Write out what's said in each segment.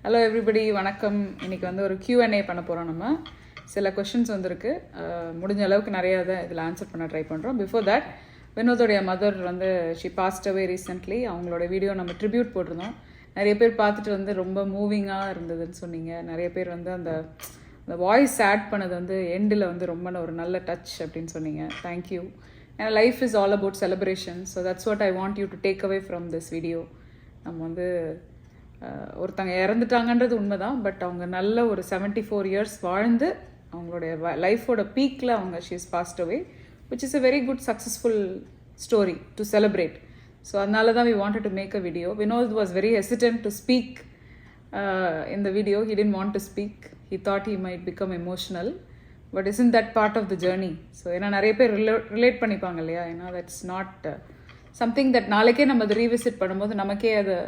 Hello everybody, வணக்கம். இன்றைக்கி வந்து ஒரு Q&A பண்ண போகிறோம். நம்ம சில கொஷின்ஸ் வந்திருக்கு. முடிஞ்ச அளவுக்கு நிறையா தான் இதில் ஆன்சர் பண்ண ட்ரை பண்ணுறோம். பிஃபோர் தட், வினோதோடைய மதர் வந்து ஷி பாஸ்ட் அவே ரீசெண்ட்லி. அவங்களோட வீடியோ நம்ம ட்ரிபியூட் போட்டிருந்தோம். நிறைய பேர் பார்த்துட்டு வந்து ரொம்ப மூவிங்காக இருந்ததுன்னு சொன்னீங்க. நிறைய பேர் வந்து அந்த வாய்ஸ் ஆட் பண்ணது வந்து எண்டில் வந்து ரொம்ப ஒரு நல்ல டச் அப்படின்னு சொன்னீங்க. தேங்க்யூ. ஏன்னா life is all about celebration. So that's what I want you to take away from this video. நம்ம வந்து ஒருத்தங்க இறந்துட்டாங்கன்றது உண்மைதான். பட் அவங்க நல்ல ஒரு 74 இயர்ஸ் வாழ்ந்து அவங்களுடைய லைஃபோட பீக்கில் அவங்க she's passed away, which is a very good successful story to celebrate. So அதனால தான் we wanted to make a video. Vinod was very hesitant to speak in the video. He didn't want to speak. He thought he might become emotional. But isn't that part of the journey? So ஏன்னா நிறைய பேர் relate பண்ணிப்பாங்க இல்லையா. ஏன்னா that's not something that நாளைக்கே நம்ம அதை revisit பண்ணும்போது நமக்கே அதை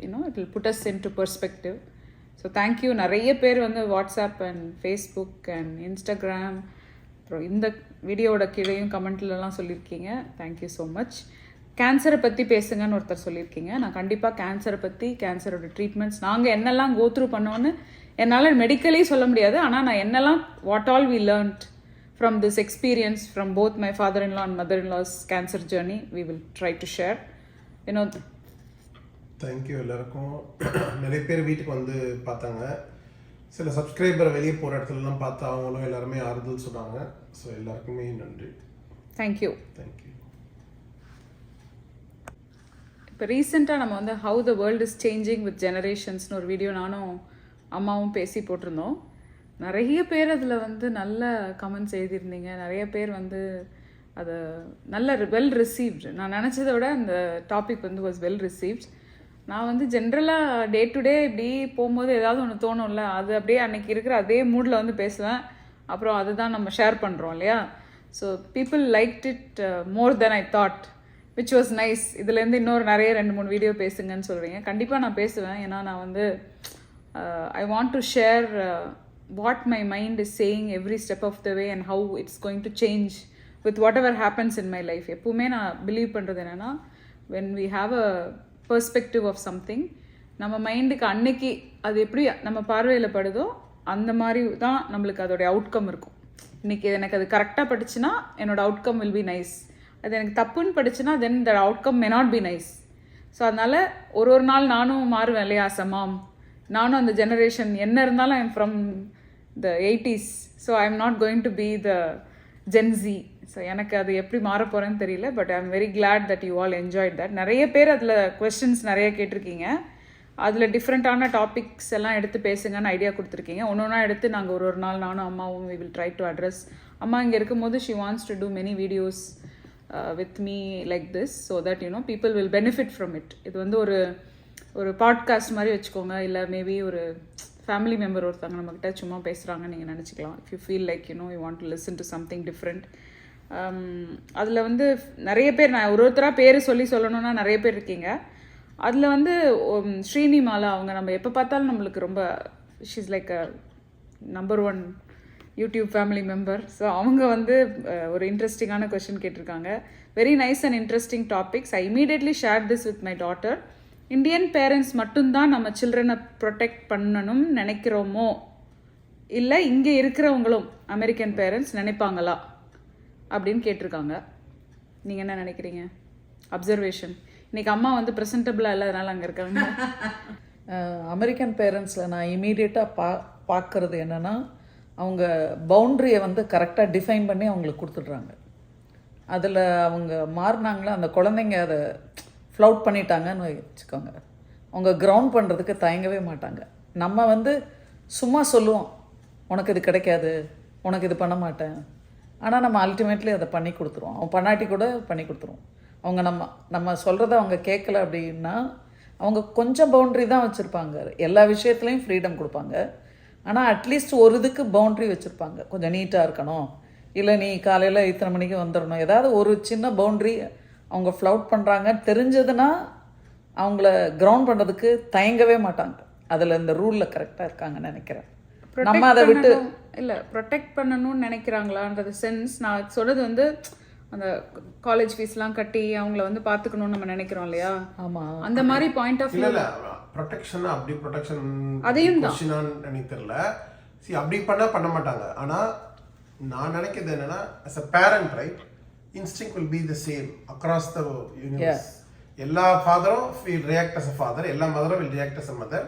it will put us into perspective. So thank you. நிறைய பேர் வந்து WhatsApp and Facebook and Instagram, அப்புறம் இந்த வீடியோட கீழேயும் கமெண்ட்லலாம் சொல்லியிருக்கீங்க. Thank you so much. கேன்சரை பற்றி பேசுங்கன்னு ஒருத்தர் சொல்லியிருக்கீங்க. நான் கண்டிப்பாக கேன்சரை பற்றி, கேன்சரோட ட்ரீட்மெண்ட்ஸ் நாங்கள் என்னெல்லாம் கோத்ரூ பண்ணோன்னு என்னால் மெடிக்கலி சொல்ல முடியாது. ஆனால் நான் என்னெல்லாம் what all we learnt from this experience from both my father in law and mother in laws cancer journey we will try to share. Thank you எல்லாருக்கும். நிறைய பேர் வீட்டுக்கு வந்து பார்த்தாங்க. சில சப்ஸ்கிரைபர் வெளியே போகிற இடத்துலலாம் பார்த்தா அவங்களும் எல்லாருமே ஆறுதல் சொன்னாங்க. ஸோ எல்லாருக்குமே நன்றி. தேங்க்யூ. தேங்க்யூ. இப்போ ரீசெண்டாக நம்ம வந்து how the world is changing with ஜெனரேஷன்ஸ்னு ஒரு வீடியோ நானும் அம்மாவும் பேசி போட்டிருந்தோம். நிறைய பேர் அதில் வந்து நல்ல கமெண்ட்ஸ் எழுதியிருந்தீங்க. நிறைய பேர் வந்து அதை நல்ல வெல் ரிசீவ்டு. நான் நினச்சதை விட அந்த டாபிக் வந்து வாஸ் வெல் ரிசீவ்ட். நான் வந்து ஜென்ரலாக டே டு டே இப்படி போகும்போது ஏதாவது ஒன்று தோணும்ல, அது அப்படியே அன்றைக்கி இருக்கிற அதே மூடில் வந்து பேசுவேன். அப்புறம் அதுதான் நம்ம ஷேர் பண்ணுறோம் இல்லையா. So people liked it more then I thought, which was nice. இதுலேருந்து இன்னொரு நிறைய 2-3 வீடியோ பேசுங்கன்னு சொல்கிறீங்க. கண்டிப்பாக நான் பேசுவேன். ஏன்னா நான் வந்து I want to share what my mind is saying every step of the way and how it's going to change with whatever happens in my life. எப்பவுமே நான் பிலீவ் பண்ணுறது என்னென்னா, when we have a perspective of something, நம்ம மைண்டுக்கு அன்னைக்கு அது எப்படி நம்ம பார்வையில் படுதோ அந்த மாதிரி தான் நம்மளுக்கு அதோடைய அவுட்கம் இருக்கும். இன்றைக்கி எனக்கு அது கரெக்டாக பட்டுச்சுன்னா என்னோடய அவுட்கம் வில் பி நைஸ். அது எனக்கு தப்புன்னு பட்டுச்சுன்னா then the outcome may not be nice. So அதனால் ஒரு நாள் நானும் மாறுவேன் இல்லையா. சமாம் நானும் அந்த ஜெனரேஷன் என்ன இருந்தாலும் I am from the 80s. So I am not going to be the Gen Z. ஸோ எனக்கு அது எப்படி மாற போகிறேன்னு தெரியல. But I am very glad that you all enjoyed that. நிறைய பேர் அதில் கொஸ்டின்ஸ் நிறைய கேட்டிருக்கீங்க. அதில் டிஃப்ரெண்ட்டான டாபிக்ஸ் எல்லாம் எடுத்து பேசுங்கன்னு ஐடியா கொடுத்துருக்கீங்க. ஒன்றா எடுத்து நாங்கள் ஒரு நாள் நானும் அம்மாவும் we will try to address. அம்மா இங்கே இருக்கும்போது she wants to do many videos with me like this, so that people will benefit from it. இது வந்து ஒரு பாட்காஸ்ட் மாதிரி வச்சுக்கோங்க. இல்லை மேபி ஒரு ஃபேமிலி மெம்பர் ஒருத்தவங்க நம்மக்கிட்ட சும்மா பேசுகிறாங்கன்னு நீங்கள் நினச்சிக்கலாம். If you feel like you want to listen to something different. அதில் வந்து நிறைய பேர், நான் ஒருத்தராக பேர் சொல்லணுன்னா நிறைய பேர் இருக்கீங்க. அதில் வந்து ஸ்ரீனிமாலா, அவங்க நம்ம எப்போ பார்த்தாலும் நம்மளுக்கு ரொம்ப ஷீஸ் லைக் அ number 1 YouTube family member. So அவங்க வந்து ஒரு இன்ட்ரெஸ்டிங்கான கொஷின் கேட்டிருக்காங்க. Very nice and interesting topics. I immediately share this with my daughter. Indian parents மட்டும்தான் நம்ம சில்ட்ரனை ப்ரொடெக்ட் பண்ணணும்னு நினைக்கிறோமோ, இல்லை இங்கே இருக்கிறவங்களும் அமெரிக்கன் பேரண்ட்ஸ் நினைப்பாங்களா அப்படின்னு கேட்டிருக்காங்க. நீங்கள் என்ன நினைக்கிறீங்க? அப்சர்வேஷன். இன்றைக்கி அம்மா வந்து ப்ரெசன்டபிளாக இல்லாதனால அங்கே இருக்காங்க. அமெரிக்கன் பேரண்ட்ஸில் நான் இமீடியட்டாக பார்க்குறது என்னென்னா, அவங்க பவுண்ட்ரியை வந்து கரெக்டாக டிஃபைன் பண்ணி அவங்களுக்கு கொடுத்துட்றாங்க. அதில் அவங்க மாறினாங்களா, அந்த குழந்தைங்க அதை ஃப்ளவுட் பண்ணிட்டாங்கன்னு வச்சுக்கோங்க, அவங்க கிரவுண்ட் பண்ணுறதுக்கு தயங்கவே மாட்டாங்க. நம்ம வந்து சும்மா சொல்லுவோம், உனக்கு இது கிடைக்காது, உனக்கு இது பண்ண மாட்டேன். ஆனால் நம்ம அல்டிமேட்லி அதை பண்ணி கொடுத்துருவோம். அவன் பண்ணாட்டி கூட பண்ணி கொடுத்துருவோம். அவங்க நம்ம சொல்கிறத அவங்க கேட்கல அப்படின்னா, அவங்க கொஞ்சம் பவுண்ட்ரி தான் வச்சுருப்பாங்க. எல்லா விஷயத்துலையும் ஃப்ரீடம் கொடுப்பாங்க. ஆனால் அட்லீஸ்ட் ஒரு இதுக்கு பவுண்ட்ரி வச்சுருப்பாங்க. கொஞ்சம் நீட்டாக இருக்கணும், இல்லை நீ காலையில் இத்தனை மணிக்கு வந்துடணும், ஏதாவது ஒரு சின்ன பவுண்ட்ரி அவங்க ஃப்ளவுட் பண்ணுறாங்க தெரிஞ்சதுன்னா அவங்கள கிரவுண்ட் பண்ணுறதுக்கு தயங்கவே மாட்டாங்க. அதில் இந்த ரூலில் கரெக்டாக இருக்காங்கன்னு நினைக்கிறேன். நம்ம அதை விட்டு இல்லை ப்ரொடெக்ட் பண்ணணும்னு நினைக்கிறாங்களான்றது சென்ஸ். நான் சொல்கிறது வந்து அந்த காலேஜ் ஃபீஸ்லாம் கட்டி அவங்கள வந்து பார்த்துக்கணும்னு நம்ம நினைக்கிறோம் இல்லையா. ஆமாம், அந்த மாதிரி பாயிண்ட் ஆஃப் வியூ ப்ரொடெக்ஷன் அப்படி ப்ரொடெக்ஷன் அதையும் தான். கொஸ்டினான்னு எனக்கு தெரியல. சரி அப்படி பண்ண மாட்டாங்க. ஆனால் நான் நினைக்கிறது என்னன்னா as a parent, right, instinct will be the same across the universe. எல்லா ஃபாதரும் will react as a father, எல்லா மதரும் will react as a mother.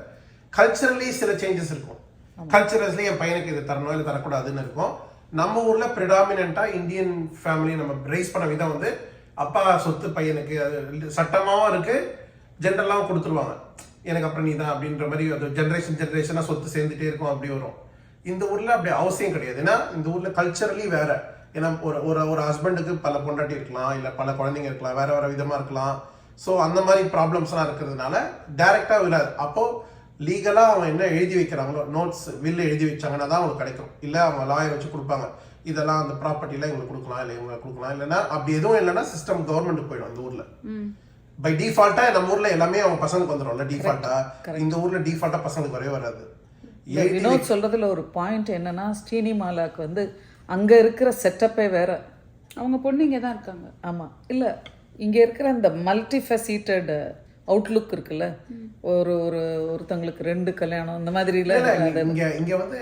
Culturally சில சேஞ்சஸ் இருக்கும். கல்ச்சரஸ்லி என் பையனுக்கு இது தரணும் இல்லை தரக்கூடாதுன்னு இருக்கும். நம்ம ஊர்ல ப்ரிடாமினண்டா இந்தியன் ஃபேமிலி நம்ம ரைஸ் பண்ண விதம் வந்து அப்பா சொத்து பையனுக்கு அது சட்டமாவும் இருக்கு, ஜென்ரலாகவும் கொடுத்துருவாங்க. எனக்கு அப்புறம் நீ தான் அப்படின்ற மாதிரி அது ஜென்ரேஷனாக சொத்து சேர்ந்துட்டே இருக்கும், அப்படி வரும். இந்த ஊர்ல அப்படி அவசியம் கிடையாது. ஏன்னா இந்த ஊர்ல கல்ச்சரலி வேற. ஏன்னா ஒரு ஹஸ்பண்டுக்கு பல பொண்டாட்டி இருக்கலாம், இல்லை பல குழந்தைங்க இருக்கலாம், வேற வேற விதமா இருக்கலாம். ஸோ அந்த மாதிரி ப்ராப்ளம்ஸ்லாம் இருக்கிறதுனால டைரக்டா விடாது. அப்போ லீகலா அவன் என்ன எழுதி வைக்கிறாங்களோ, நோட்ஸ் வில் எழுதி வச்சாங்கன்னா தான் அவங்களுக்கு கிடைக்கும். இல்லை அவங்க லாயர் வச்சு கொடுப்பாங்க, இதெல்லாம் அந்த ப்ராப்பர்ட்டிலாம் இவங்களுக்கு கொடுக்கலாம், இல்லை இவங்களுக்கு கொடுக்கலாம். இல்லைன்னா அப்படி எதுவும் இல்லைன்னா சிஸ்டம் கவர்மெண்ட்டுக்கு போயிடும். இந்த ஊர்ல பை டிஃபால்ட்டா நம்ம ஊர்ல எல்லாமே அவங்க பசங்களுக்கு வந்துடும்ல டிஃபால்ட்டா. இந்த ஊர்ல டிஃபால்ட்டா பசங்களுக்கு வரவே வராது. வினோத் சொல்றதுல ஒரு பாயிண்ட் என்னன்னா, ஸ்ரீனிமாலாக்கு வந்து அங்க இருக்கிற செட்டப்பே வேற. அவங்க பொண்ணு இங்கே தான் இருக்காங்க. ஆமா, இல்ல இங்க இருக்கிற அந்த மல்டிஃபெசிட்டட் அவுட்லுக் இருக்குல்ல, ஒருத்தங்களுக்கு 2 கல்யாணம் இந்த மாதிரி இல்ல. இங்க வந்து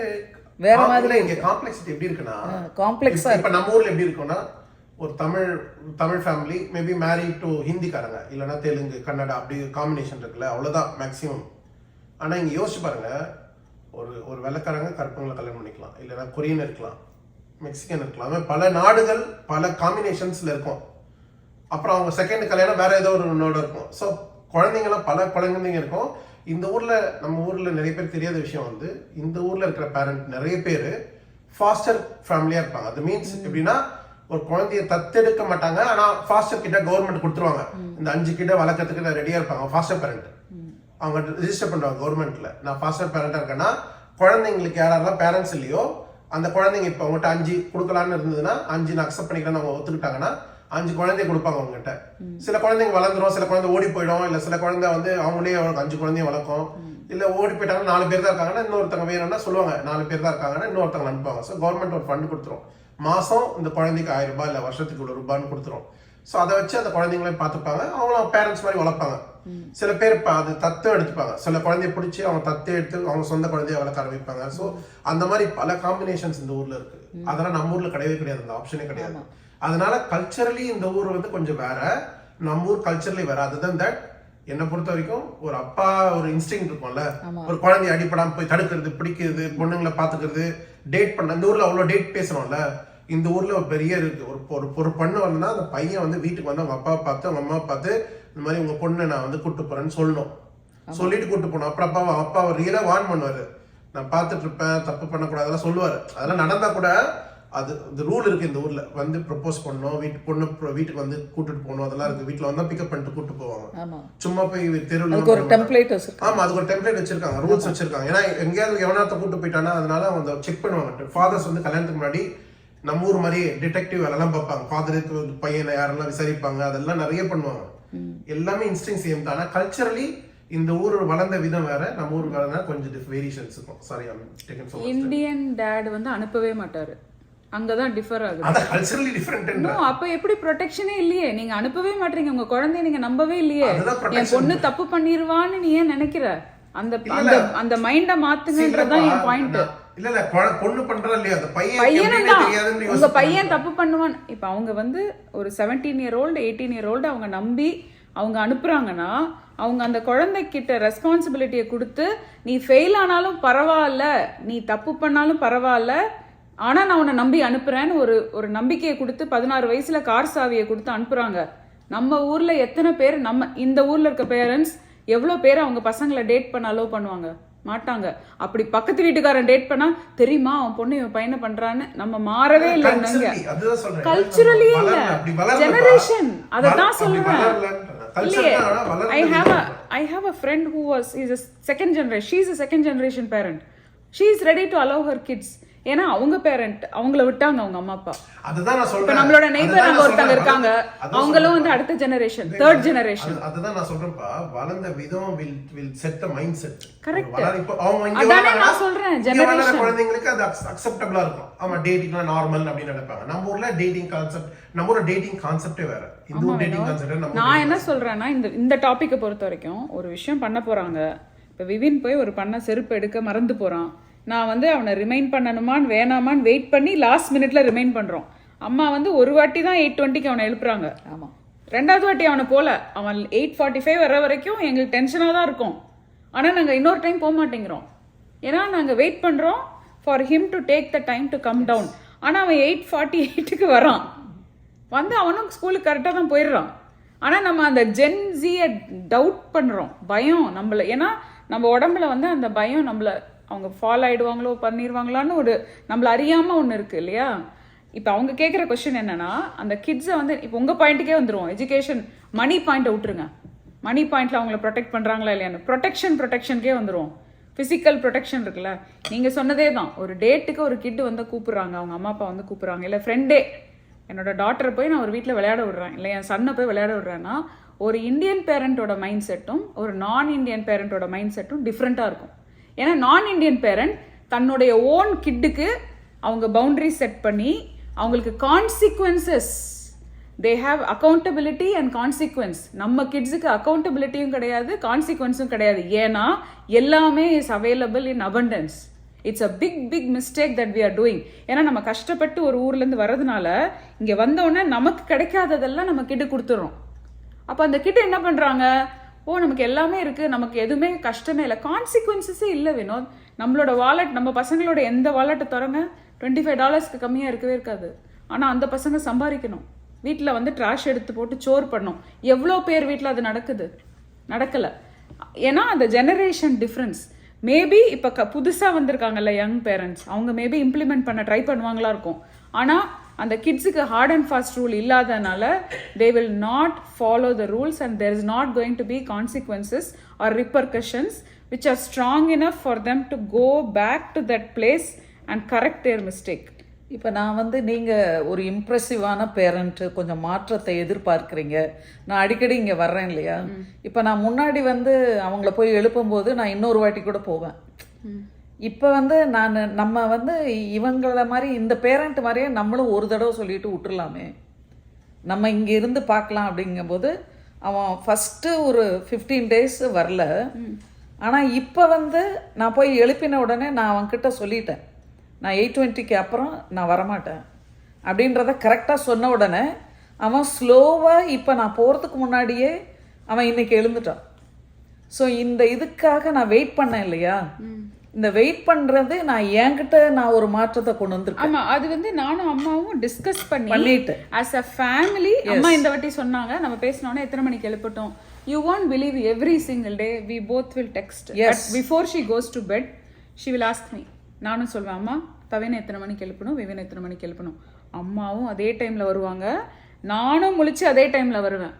வேற மாதிரி இங்க காம்ப்ளெக்சிட்டி எப்படி இருக்குன்னா, காம்ப்ளெக்ஸா இப்ப நம்ம ஊர்ல எப்படி இருக்கும்னா, ஒரு Tamil family maybe married to ஹிந்திக்காரங்க, இல்லைன்னா தெலுங்கு கன்னடா அப்படி காம்பினேஷன் இருக்குல்ல, அவ்வளவுதான் மேக்சிமம். ஆனா இங்க யோசிச்சு பாருங்க, ஒரு வெள்ளைக்காரங்க கருப்பங்களை கல்யாணம் பண்ணிக்கலாம், இல்லைன்னா கொரியன் இருக்கலாம், மெக்சிகன் இருக்கலாம், பல நாடுகள் பல காம்பினேஷன்ஸ்ல இருக்கும். அப்புறம் அவங்க செகண்ட் கல்யாணம் வேற ஏதோ ஒரு நாடு இருக்கும். ஸோ குழந்தைங்களாம் பல குழந்தைங்க இருக்கும். இந்த ஊர்ல நம்ம ஊர்ல நிறைய பேர் தெரியாத விஷயம் வந்து, இந்த ஊர்ல இருக்கிற பேரண்ட் நிறைய பேர் ஃபாஸ்டர் ஃபேமிலியா இருப்பாங்க. அது மீன்ஸ் எப்படின்னா, ஒரு குழந்தைய தத்தெடுக்க மாட்டாங்க, ஆனா ஃபாஸ்டர் கிட்ட கவர்மெண்ட் கொடுத்துருவாங்க. இந்த 5 கிட்ட வளர்க்கறதுக்கு ரெடியா இருப்பாங்க ஃபாஸ்டர் பேரண்ட். அவங்க ரிஜிஸ்டர் பண்ணுவாங்க கவர்மெண்ட்ல, நான் ஃபாஸ்டர் பேரண்டா இருக்கேன்னா. குழந்தைங்களுக்கு யாரெல்லாம் பேரண்ட்ஸ் இல்லையோ அந்த குழந்தைங்க இப்போ அவங்ககிட்ட 5 கொடுக்கலான்னு இருந்ததுன்னா, 5 நான் அக்செப்ட் பண்ணிக்கிறேன்னு அவங்க ஒத்துக்கிட்டாங்கன்னா 5 குழந்தைய கொடுப்பாங்க அவங்ககிட்ட. சில குழந்தைங்க வளர்ந்துரும், சில குழந்தை ஓடி போயிடும், இல்லை சில குழந்தை வந்து அவங்களே 5 குழந்தைய வளர்க்கும். இல்லை ஓடி போயிட்டாங்கன்னா 4 பேர் தான் இருக்காங்கன்னா இன்னொருத்தவங்க வேணும்னா சொல்லுவாங்க 4 பேர் தான் இருக்காங்கன்னா இன்னொருத்தவங்க அனுப்புவாங்க. ஸோ கவர்மெண்ட் ஒரு ஃபண்ட் கொடுத்துரும், மாசம் இந்த குழந்தைக்கு 1000 ரூபாய் இல்லை வருஷத்துக்கு ₹100 கொடுத்துரும். ஸோ அதை வச்சு அந்த குழந்தைங்களையும் பார்த்துப்பாங்க, அவங்களும் பேரண்ட்ஸ் மாதிரி வளர்ப்பாங்க. சில பேர் அது தத்தம் எடுத்துப்பாங்க, சில குழந்தைய பிடிச்சி அவங்க தத்தை எடுத்து அவங்க சொந்த குழந்தைய வளர்க்க ஆரம்பிப்பாங்க. ஸோ அந்த மாதிரி பல காம்பினேஷன்ஸ் இந்த ஊர்ல இருக்கு. அதெல்லாம் நம்ம ஊர்ல கிடையவே கிடையாது, அந்த ஆப்ஷனே கிடையாது. அதனால கல்ச்சரலி இந்த ஊர் வந்து கொஞ்சம் வேற, நம்ம ஊர் கல்ச்சரலி வேற. அதுதான் தட் என்னை பொறுத்த வரைக்கும் ஒரு அப்பா ஒரு இன்ஸ்டிங் இருக்கும்ல, ஒரு குழந்தைய அடிப்படாம போய் தடுக்கிறது, பிடிக்கிறது, பொண்ணுங்களை பாத்துக்கிறது, டேட் பண்ண. இந்த ஊர்ல அவ்வளவு டேட் பேசணும்ல, இந்த ஊர்ல ஒரு பெரிய இருக்கு. ஒரு பொண்ணு வரணும்னா அந்த பையன் வந்து வீட்டுக்கு வந்து அவங்க அப்பாவை பார்த்து அவங்க அம்மா பார்த்து இந்த மாதிரி உங்க பொண்ணை நான் வந்து கூட்டு போறேன்னு சொல்லணும். சொல்லிட்டு கூட்டு போகணும். அப்புறம் அப்பாவை ரியலா வார்ன் பண்ணுவாரு, நான் பார்த்துட்டு இருப்பேன், தப்பு பண்ணக்கூடாதெல்லாம் சொல்லுவாரு. அதெல்லாம் நடந்தா கூட அது ரூல் இருக்கு இந்த ஊர்ல. வந்து ப்ரப்போஸ் பண்ணணும், பொண்ணு வீட்டுக்கு வந்து கூட்டிட்டு போகணும், அதெல்லாம் இருக்கு. வீட்டுல வந்தா பிக்கப் பண்ணிட்டு கூட்டு போவாங்க. சும்மா போய் தெருவில் ஒரு டெம்ப்ளேட். ஆமா, அதுக்கு ஒரு டெம்ப்ளேட் வச்சிருக்காங்க, ரூல்ஸ் வச்சிருக்காங்க. ஏன்னா எங்கேயாவது எவனாத்த கூட்டு போயிட்டானா அதனால அவங்க செக் பண்ணுவாங்க. ஃபாதர்ஸ் வந்து கல்யாணத்துக்கு முன்னாடி நம்ம ஊர் மாதிரி டிடெக்டிவ் வேலைலாம் பார்ப்பாங்க. ஃபாதருக்கு பையனை யாரெல்லாம் விசாரிப்பாங்க, அதெல்லாம் நிறைய பண்ணுவாங்க. எல்லாமே இன்ஸ்டிங் சேம் தான். ஆனா கல்ச்சரலி இந்த ஊர் வளர்ந்த விதம் வேற, நம்ம ஊர் வளர்ந்தா கொஞ்சம் வேரியேஷன்ஸ் இருக்கும். சாரி, இந்தியன் டாட் வந்து அனுப்பவே மாட்டாரு, அங்கதான் டிஃபர் ஆகுது. அத கல்ச்சரலி டிஃபரண்ட். அப்ப எப்படி ப்ரொடெக்ஷனே இல்லையே, நீங்க அனுப்பவே மாட்டீங்க, உங்க குழந்தைய நீங்க நம்பவே இல்லையே. என் பொண்ணு தப்பு பண்ணிருவான்னு நீ ஏன் நினைக்கிற? அந்த மைண்ட மாத்துங்கன்றதான் என் பாயிண்ட். இல்ல பொண்ணு பண்றா இல்லையா, அந்த பையன் உங்க பையன் தப்பு பண்ணுவான். இப்ப அவங்க வந்து ஒரு 17 year old 18 year old அவங்க நம்பி அவங்க அனுப்புறாங்கன்னா, அவங்க அந்த குழந்தைகிட்ட ரெஸ்பான்சிபிலிட்டியை கொடுத்து, நீ ஃபெயில் ஆனாலும் பரவாயில்ல, நீ தப்பு பண்ணாலும் பரவாயில்ல, ஆனா நான் உன்னை நம்பி அனுப்புறேன்னு ஒரு நம்பிக்கையை கொடுத்து 16 வயசுல கார் சாவியை கொடுத்து அனுப்புறாங்க. நம்ம ஊர்ல எத்தனை பேர், நம்ம இந்த ஊர்ல இருக்க பேரண்ட்ஸ் எவ்வளவு பேர் அவங்க பசங்களை டேட் பண்ண அலோவ் பண்ணுவாங்க? மாட்டாங்க. அப்படி பக்கத்து வீட்டுக்காரன் டேட் பண்ணா, தெரியுமா அவன் பொண்ணு இவன் பையனை பண்றான்னு நம்ம மாறவே இல்லை. கல்ச்சுரலி இல்ல, ஜெனரேஷன். அததான் சொல்றேன். இல்லையே, I have a friend who is a second generation. She is a second generation parent. She is ready to allow her kids. ஏன்னா அவங்க பேரண்ட் அவங்கள விட்டாங்க அவங்க அம்மா அப்பா. அதுதான் நான் சொல்றேன். நம்மளோட நெய்பர் அங்க ஒருத்தங்க இருக்காங்க, அவங்களும் வந்து அடுத்த ஜெனரேஷன், தேர்ட் ஜெனரேஷன். அதுதான் நான் சொல்றேன்ப்பா, வளர்ந்த விதம் will set the mindset. Correct. இப்போ அவங்க இங்க அதானே நான் சொல்றேன், ஜெனரேஷன் குழந்தைங்களுக்கு அது அக்செப்டபிளா இருக்கும். ஆமா, டேட்டிங்லாம் நார்மல் அப்படின்னு நினைப்பாங்க. நம்ம ஊர்ல டேட்டிங் கான்செப்ட், நம்ம ஊர்ல டேட்டிங் கான்செப்டே வேற. இந்த டேட்டிங் கான்செப்ட் நான் என்ன சொல்றேன்னா, இந்த டாபிக்கை பொறுத்த வரைக்கும் ஒரு விஷயம் பண்ண போறாங்க, இப்போ விவின் போய் ஒரு பண்ண செருப்பு எடுக்க மறந்து போகிறான், நான் வந்து அவனை ரிமைண்ட் பண்ணணுமான்னு வேணாமான்னு வெயிட் பண்ணி லாஸ்ட் மினிட்ல ரிமைண்ட் பண்ணுறோம். அம்மா வந்து ஒரு வாட்டி தான் 8:20க்கு அவனை எழுப்புறாங்க. ஆமாம். ரெண்டாவது வாட்டி அவனை போல அவன் 8:45 வர வரைக்கும் எங்களுக்கு டென்ஷனாக தான் இருக்கும். ஆனால் நாங்கள் இன்னொரு டைம் போக மாட்டேங்கிறோம். ஏன்னா நாங்கள் வெயிட் பண்ணுறோம் for him to take the time to come down. ஆனால் அவன் 8:48க்கு வரான். வந்து அவனும் ஸ்கூலுக்கு கரெக்டாக தான் போயிடுறான். ஆனால் நம்ம அந்த ஜென்ஸியை டவுட் பண்ணுறோம், பயம் நம்மளை. ஏன்னா நம்ம உடம்புல வந்து அந்த பயம் நம்மளை அவங்க ஃபாலோ ஆகிடுவாங்களோ பண்ணிடுவாங்களான்னு ஒரு நம்மளை அறியாமல் ஒன்று இருக்குது இல்லையா. இப்போ அவங்க கேட்குற கொஸ்டின் என்னன்னா, அந்த கிட்ஸை வந்து இப்போ உங்கள் பாயிண்ட்டுக்கே வந்துடுவோம். எஜுகேஷன் மணி பாயிண்ட்டை விட்டுருங்க. மணி பாயிண்ட்ல அவங்கள ப்ரொடெக்ட் பண்ணுறாங்களா இல்லையான்னு ப்ரொடெக்ஷனுக்கே வந்துடுவோம். ஃபிசிக்கல் ப்ரொடெக்ஷன் இருக்குல்ல, நீங்கள் சொன்னதே தான். ஒரு டேட்டுக்கு ஒரு கிட்டு வந்து கூப்பிட்றாங்க, அவங்க அம்மா அப்பா வந்து கூப்பிட்றாங்க, இல்லை ஃப்ரெண்டே என்னோட டாட்டரை போய் நான் ஒரு வீட்டில் விளையாட விடுறேன், இல்லை என் சன்னை போய் விளையாட விடுறேன்னா, ஒரு இந்தியன் பேரண்ட்டோட மைண்ட் செட்டும் ஒரு நான் இந்தியன் பேரண்ட்டோட மைண்ட் செட்டும் டிஃப்ரெண்ட்டாக இருக்கும். ஏன்னா நான் இந்தியன் பேரண்ட் தன்னுடைய ஓன் கிட்டுக்கு அவங்க பவுண்டரி செட் பண்ணி அவங்களுக்கு consequences, they have accountability and consequence. நம்ம கிட்ஸுக்கு அக்கௌண்டபிலிட்டியும் கிடையாது, கான்சிக்வன்ஸும் கிடையாது. ஏன்னா எல்லாமே is available in abundance. It's a big mistake that we are doing. ஏன்னா நம்ம கஷ்டப்பட்டு ஒரு ஊர்லேருந்து வர்றதுனால இங்கே வந்தோடனே நமக்கு கிடைக்காததெல்லாம் நம்ம கிட்ட கொடுத்துறோம். அப்போ அந்த கிட்ட என்ன பண்ணுறாங்க, ஓ நமக்கு எல்லாமே இருக்குது, நமக்கு எதுவுமே கஷ்டமே இல்லை, கான்சிக்வன்சஸே இல்லை வினோத். நம்மளோட வாலெட், நம்ம பசங்களோட எந்த வாலெட்டை திறங்க $25 கம்மியாக இருக்கவே இருக்காது. ஆனால் அந்த பசங்க சம்பாதிக்கணும், வீட்டில் வந்து ட்ராஷ் எடுத்து போட்டு சோர் பண்ணணும். எவ்வளோ பேர் வீட்டில் அது நடக்கலை. ஏன்னா அந்த ஜெனரேஷன் டிஃப்ரென்ஸ். மேபி இப்போ புதுசாக வந்திருக்காங்கல்ல யங் பேரண்ட்ஸ், அவங்க மேபி இம்ப்ளிமெண்ட் பண்ண ட்ரை பண்ணுவாங்களா இருக்கும். ஆனால் அந்த கிட்ஸுக்கு ஹார்ட் அண்ட் ஃபாஸ்ட் ரூல் இல்லாதனால they will not follow the rules and there is not going to be consequences or repercussions which are strong enough for them to go back to that place and correct their mistake. இப்போ நான் வந்து நீங்கள் ஒரு இம்ப்ரெசிவான parent, கொஞ்சம் மாற்றத்தை எதிர்பார்க்குறீங்க. நான் அடிக்கடி இங்கே வர்றேன் இல்லையா. இப்போ நான் முன்னாடி வந்து அவங்கள போய் எழுப்பும்போது நான் இன்னொரு வாட்டி கூட போவேன். இப்போ வந்து நம்ம வந்து இவங்கள மாதிரி இந்த பேரண்ட் மாதிரியே நம்மளும் ஒரு தடவை சொல்லிட்டு விட்டுறலாமே, நம்ம இங்கே இருந்து பார்க்கலாம் அப்படிங்கும்போது அவன் ஃபஸ்ட்டு ஒரு 15 days வரல. ஆனால் இப்போ வந்து நான் போய் எழுப்பின உடனே நான் அவன்கிட்ட சொல்லிட்டேன், நான் 8:20க்கு அப்புறம் நான் வரமாட்டேன் அப்படின்றத கரெக்டாக சொன்ன உடனே அவன் ஸ்லோவாக இப்போ நான் போகிறதுக்கு முன்னாடியே அவன் இன்னைக்கு எழுந்துட்டான். ஸோ இந்த இதுக்காக நான் வெயிட் பண்ணேன் இல்லையா, இந்த வெயிட் பண்ணுறது நான் ஒரு மாற்றத்தை கொண்டு வந்திருக்கேன். ஆமாம், அது வந்து நானும் அம்மாவும் டிஸ்கஸ் பண்ணிட்டு ஆஸ் அ ஃபேமிலி. அம்மா இந்த வாட்டி சொன்னாங்க, நம்ம பேசினோன்னே எத்தனை மணிக்கு எழுப்பட்டோம், you won't believe every single day we both will text. Yes. But before she goes to bed she will ask me. நானும் சொல்வேன், அம்மா தவினை எத்தனை மணிக்கு எழுப்பணும், விவினை எத்தனை மணிக்கு எழுப்பணும். அம்மாவும் அதே டைமில் வருவாங்க, நானும் முழிச்சு அதே டைமில் வருவேன்.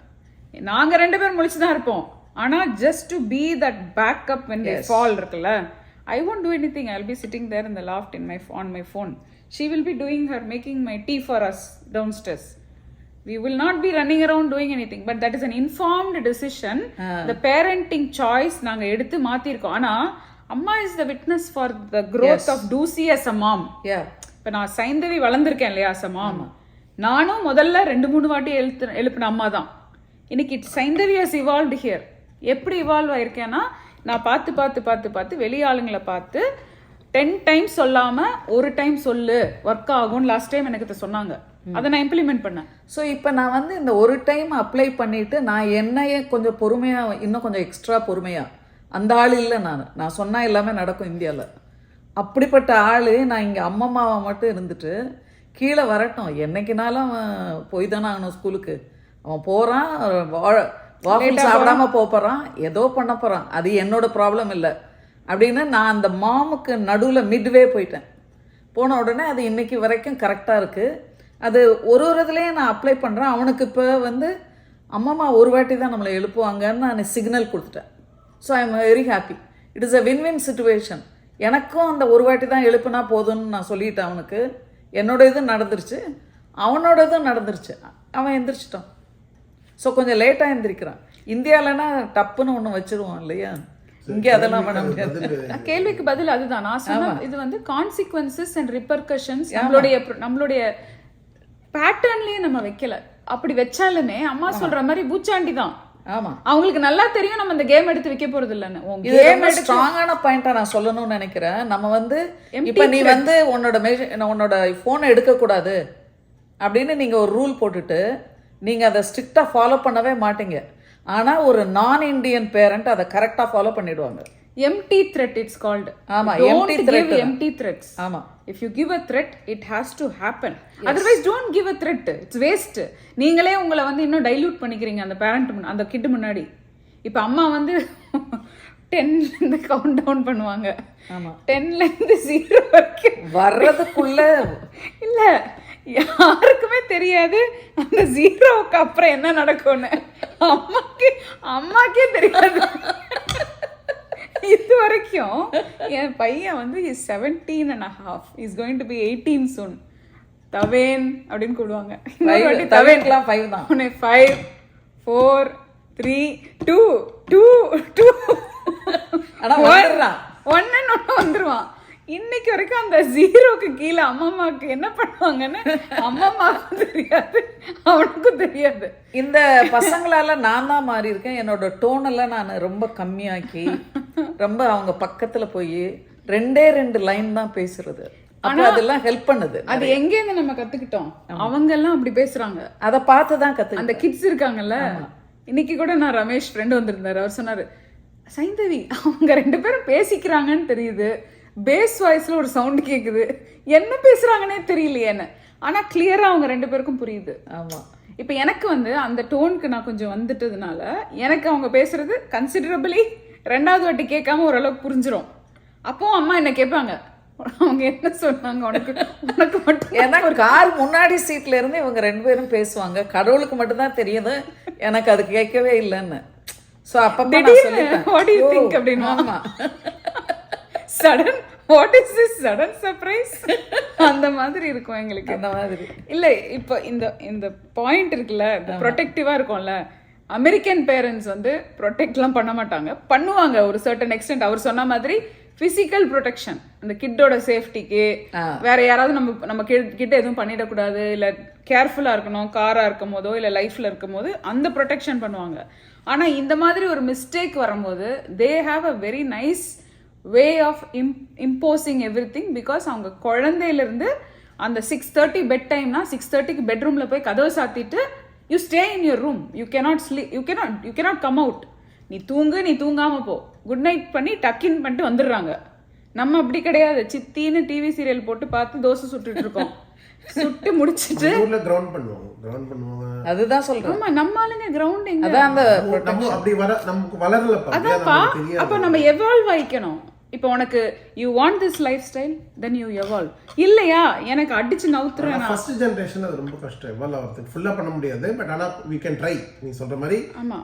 நாங்கள் 2 பேரும் முழிச்சு தான் இருப்போம். ஆனால் just to be that backup when they fall இருக்குல்ல, I won't do anything. I'll be sitting there in the loft on my phone. She will be making my tea for us downstairs. We will not be running around doing anything. But that is an informed decision. The parenting choice நாங்க எடுத்து மாத்திருக்கோம். ஆனா அம்மா is the witness for the growth of Doocy as a mom. இப்போ நான் சைந்தவி வளர்ந்துருக்கேன் இல்லையா as a mom. நானும் முதல்ல 2-3 வாட்டி எழுப்பின அம்மா தான். இன்னைக்கு சைந்தவி has evolved here. எப்படி இவால்வ் ஆயிருக்கேன்னா, நான் பார்த்து வெளி ஆளுங்களை பார்த்து 10 times சொல்லாமல் ஒரு டைம் சொல்லு ஒர்க் ஆகும் லாஸ்ட் டைம் எனக்கு சொன்னாங்க, அதை நான் இம்ப்ளிமெண்ட் பண்ணேன். ஸோ இப்போ நான் வந்து இந்த ஒரு டைம் அப்ளை பண்ணிவிட்டு நான் என்னையே கொஞ்சம் பொறுமையாக, இன்னும் கொஞ்சம் எக்ஸ்ட்ரா பொறுமையாக, அந்த ஆள் இல்லை நான் சொன்னால் எல்லாமே நடக்கும் இந்தியாவில். அப்படிப்பட்ட ஆள் நான் இங்கே அம்மம்மாவை மட்டும் இருந்துட்டு கீழே வரட்டும், என்னைக்குனாலும் அவன் போய் தானே ஆகணும் ஸ்கூலுக்கு. அவன் போகிறான், வாஃபிள் சாப்பிடாம போகிறான், ஏதோ பண்ண போகிறான், அது என்னோட ப்ராப்ளம் இல்லை அப்படின்னு நான் அந்த மாமுக்கு நடுவில் மிட்வே போயிட்டேன். போன உடனே அது இன்னைக்கு வரைக்கும் கரெக்டாக இருக்குது. அது ஒரு இதுலேயும் நான் அப்ளை பண்ணுறேன். அவனுக்கு இப்போ வந்து அம்மம்மா ஒரு வாட்டி தான் நம்மளை எழுப்புவாங்கன்னு நான் சிக்னல் கொடுத்துட்டேன். So I am very happy. It is a win-win situation. எனக்கும் அந்த ஒரு வாட்டி தான் எழுப்புனா போதும்னு நான் சொல்லிட்டேன் அவனுக்கு. என்னோட இது நடந்துருச்சு, அவனோட இதுவும் நடந்துருச்சு, அவன் எந்திரிச்சிட்டான். ஸோ கொஞ்சம் லேட்டாக எந்திரிக்கிறான். இந்தியாவிலனா டப்புன்னு ஒன்று வச்சிருவோம் இல்லையா, இங்கே அதெல்லாம் பண்ண முடியாது. கேள்விக்கு பதில் அதுதான் நான் சொன்னேன். இது வந்து கான்சிக்வன்சஸ் அண்ட் ரிப்பர்கஷன்ஸ் நம்மளுடைய பேட்டர்ன்லயே நம்ம வைக்கல. அப்படி வச்சாலுமே அம்மா சொல்ற மாதிரி பூச்சாண்டி தான். ஆமா. அவங்களுக்கு நல்லா தெரியும் நம்ம இந்த கேம் எடுத்து வைக்க போறது இல்லைன்னு. இது ரொம்ப ஸ்ட்ராங்கான பாயிண்டா நான் சொல்லணும்னு நினைக்கிறேன். நம்ம வந்து இப்ப நீ வந்து உன்னோட போனை எடுக்க கூடாது அப்படின்னு நீங்க ஒரு ரூல் போட்டுட்டு நீங்க அதை ஸ்ட்ரிக்டா ஃபாலோ பண்ணவே மாட்டீங்க. ஆனா ஒரு நான் இந்தியன் பேரண்ட் அதை கரெக்டா ஃபாலோ பண்ணிடுவாங்க. empty threat it's called. ஆமா, Don't empty threat give தான். empty threats. ஆமா. If you give a threat it has to happen. Otherwise don't give a threat. It's waste. நீங்களே உங்களை வந்து இன்னும் டைல்யூட் பண்ணிக்கிறீங்க அந்த பேரண்ட் அந்த கிட் முன்னாடி. இப்ப அம்மா வந்து 10ல இருந்து கவுண்ட் டவுன் பண்ணுவாங்க. ஆமா. 10ல இருந்து 0 வரைக்கும் வர்றதுக்குள்ள இல்ல யாருக்குமே தெரியாது அந்த 0க்கு அப்புறம் என்ன நடக்கும்னு. அம்மாக்கே தெரியாது. இது வரைக்கும் என் பையன் வந்து 17.5 is going to be 18 soon. தவேன் அப்படின்னு கூடுவாங்க. தவேன்லாம் 5 தான். 5 4 3 2 2 2 ஆனா வந்துடுறான். ஒன்னு வந்துருவான். இன்னைக்கு வரைக்கும் அந்த 0க்கு கீழே அம்மாக்கு என்ன பண்ணுவாங்கன்னு அம்மாவுக்கும் தெரியாது, அவனுக்கும் தெரியாது. இந்த பசங்களால நான் தான் மாறி இருக்கேன். என்னோட டோனெல்லாம் நான் ரொம்ப கம்மியாக்கி ரொம்ப அவங்க பக்கத்துல போய் 2 லைன் தான் பேசுறது. அப்ப அதெல்லாம் ஹெல்ப் பண்ணுது. அது எங்க இருந்து நம்ம கத்துக்கிட்டோம்? அவங்க எல்லாம் அப்படி பேசுறாங்க, அதை பார்த்து தான் கத்து. அந்த கிட்ஸ் இருக்காங்கல்ல. இன்னைக்கு கூட நான் ரமேஷ் ஃப்ரெண்ட் வந்திருந்தாரு. அவர் சொன்னாரு, சைந்தவி அவங்க 2 பேரும் பேசிக்கிறாங்கன்னு தெரியுது, பேஸ் வாய்ஸ்ல ஒரு சவுண்ட் கேக்குது, என்ன பேசுறாங்கன்னே தெரியலையேன்னு. ஆனா கிளியரா அவங்க 2 பேருக்கும் புரியுது. ஆமா. இப்ப எனக்கு வந்து அந்த டோனுக்கு நான் கொஞ்சம் வந்துட்டதுனால எனக்கு அவங்க பேசுறது கன்சிடரபிளி 2வது வாட்டி கேட்காம ஓரளவுக்கு புரிஞ்சிரும். அப்போ அம்மா என்ன கேட்பாங்க, அவங்க என்ன சொன்னாங்க உனக்கு மட்டும். ஏன்னா கார் முன்னாடி சீட்ல இருந்து இவங்க 2 பேரும் பேசுவாங்க. கடவுளுக்கு மட்டும்தான் தெரியுது, எனக்கு அது கேட்கவே இல்லைன்னு. ஸோ அப்போ what do you think அப்படின்னு. ஆமா, sudden what is this sudden surprise அந்த மாதிரி இருக்கும் எங்களுக்கு. அந்த மாதிரி இல்ல இப்போ இந்த பாயிண்ட் இருக்குல்ல, ப்ரொடெக்டிவா இருக்கும்ல. அமெரிக்கன் பேரண்ட்ஸ் வந்து ப்ரொடெக்ட்லாம் பண்ண மாட்டாங்க, பண்ணுவாங்க ஒரு சர்டன் எக்ஸ்டென்ட். அவர் சொன்ன மாதிரி பிசிக்கல் ப்ரொடெக்ஷன், அந்த கிட்டோட சேஃப்டிக்கு. வேற யாராவது நம்ம கிட்ட எதுவும் பண்ணிடக்கூடாது, இல்ல கேர்ஃபுல்லா இருக்கணும், காரா இருக்கும் போதோ இல்ல லைஃப்ல இருக்கும் போது அந்த ப்ரொடெக்ஷன் பண்ணுவாங்க. ஆனா இந்த மாதிரி ஒரு மிஸ்டேக் வரும்போது they have a very nice way of imposing everything. Because அவங்க குழந்தையில இருந்து அந்த 6:30 பெட் டைம்னா 6:30க்கு பெட்ரூம்ல போய் கதவை சாத்திட்டு you stay in your room, you cannot sleep, you cannot come out. நீ தூங்காம போ, குட் நைட் பண்ணி டக்கின் பண்ணிட்டு வந்துடுறாங்க. நம்ம அப்படி கிடையாது, சித்தின்னு டிவி சீரியல் போட்டு பார்த்து தோசை சுட்டுட்டு இருக்கோம். சுட்டு முடிச்சிட்டு கிரவுண்ட் பண்ணுவாங்க. அதுதான் சொல்றேன். ஆமா, நம்ம ஆளுங்க கிரவுண்டிங் அதான் அந்த நம்ம அப்படி நமக்கு வளரல. அதான்ப்பா, அப்ப நம்ம எவால்வ் ஆயிக்கணும். இப்போ உனக்கு you want this life style, then you evolve. இல்லையா எனக்கு அடிச்சு நவுத்துறேன். ஃபர்ஸ்ட் ஜெனரேஷன் அது ரொம்ப கஷ்டம், எவால்வ் ஆகிறதுக்கு ஃபுல்லா பண்ண முடியாது. பட் ஆனா we can try. நீ சொல்ற மாதிரி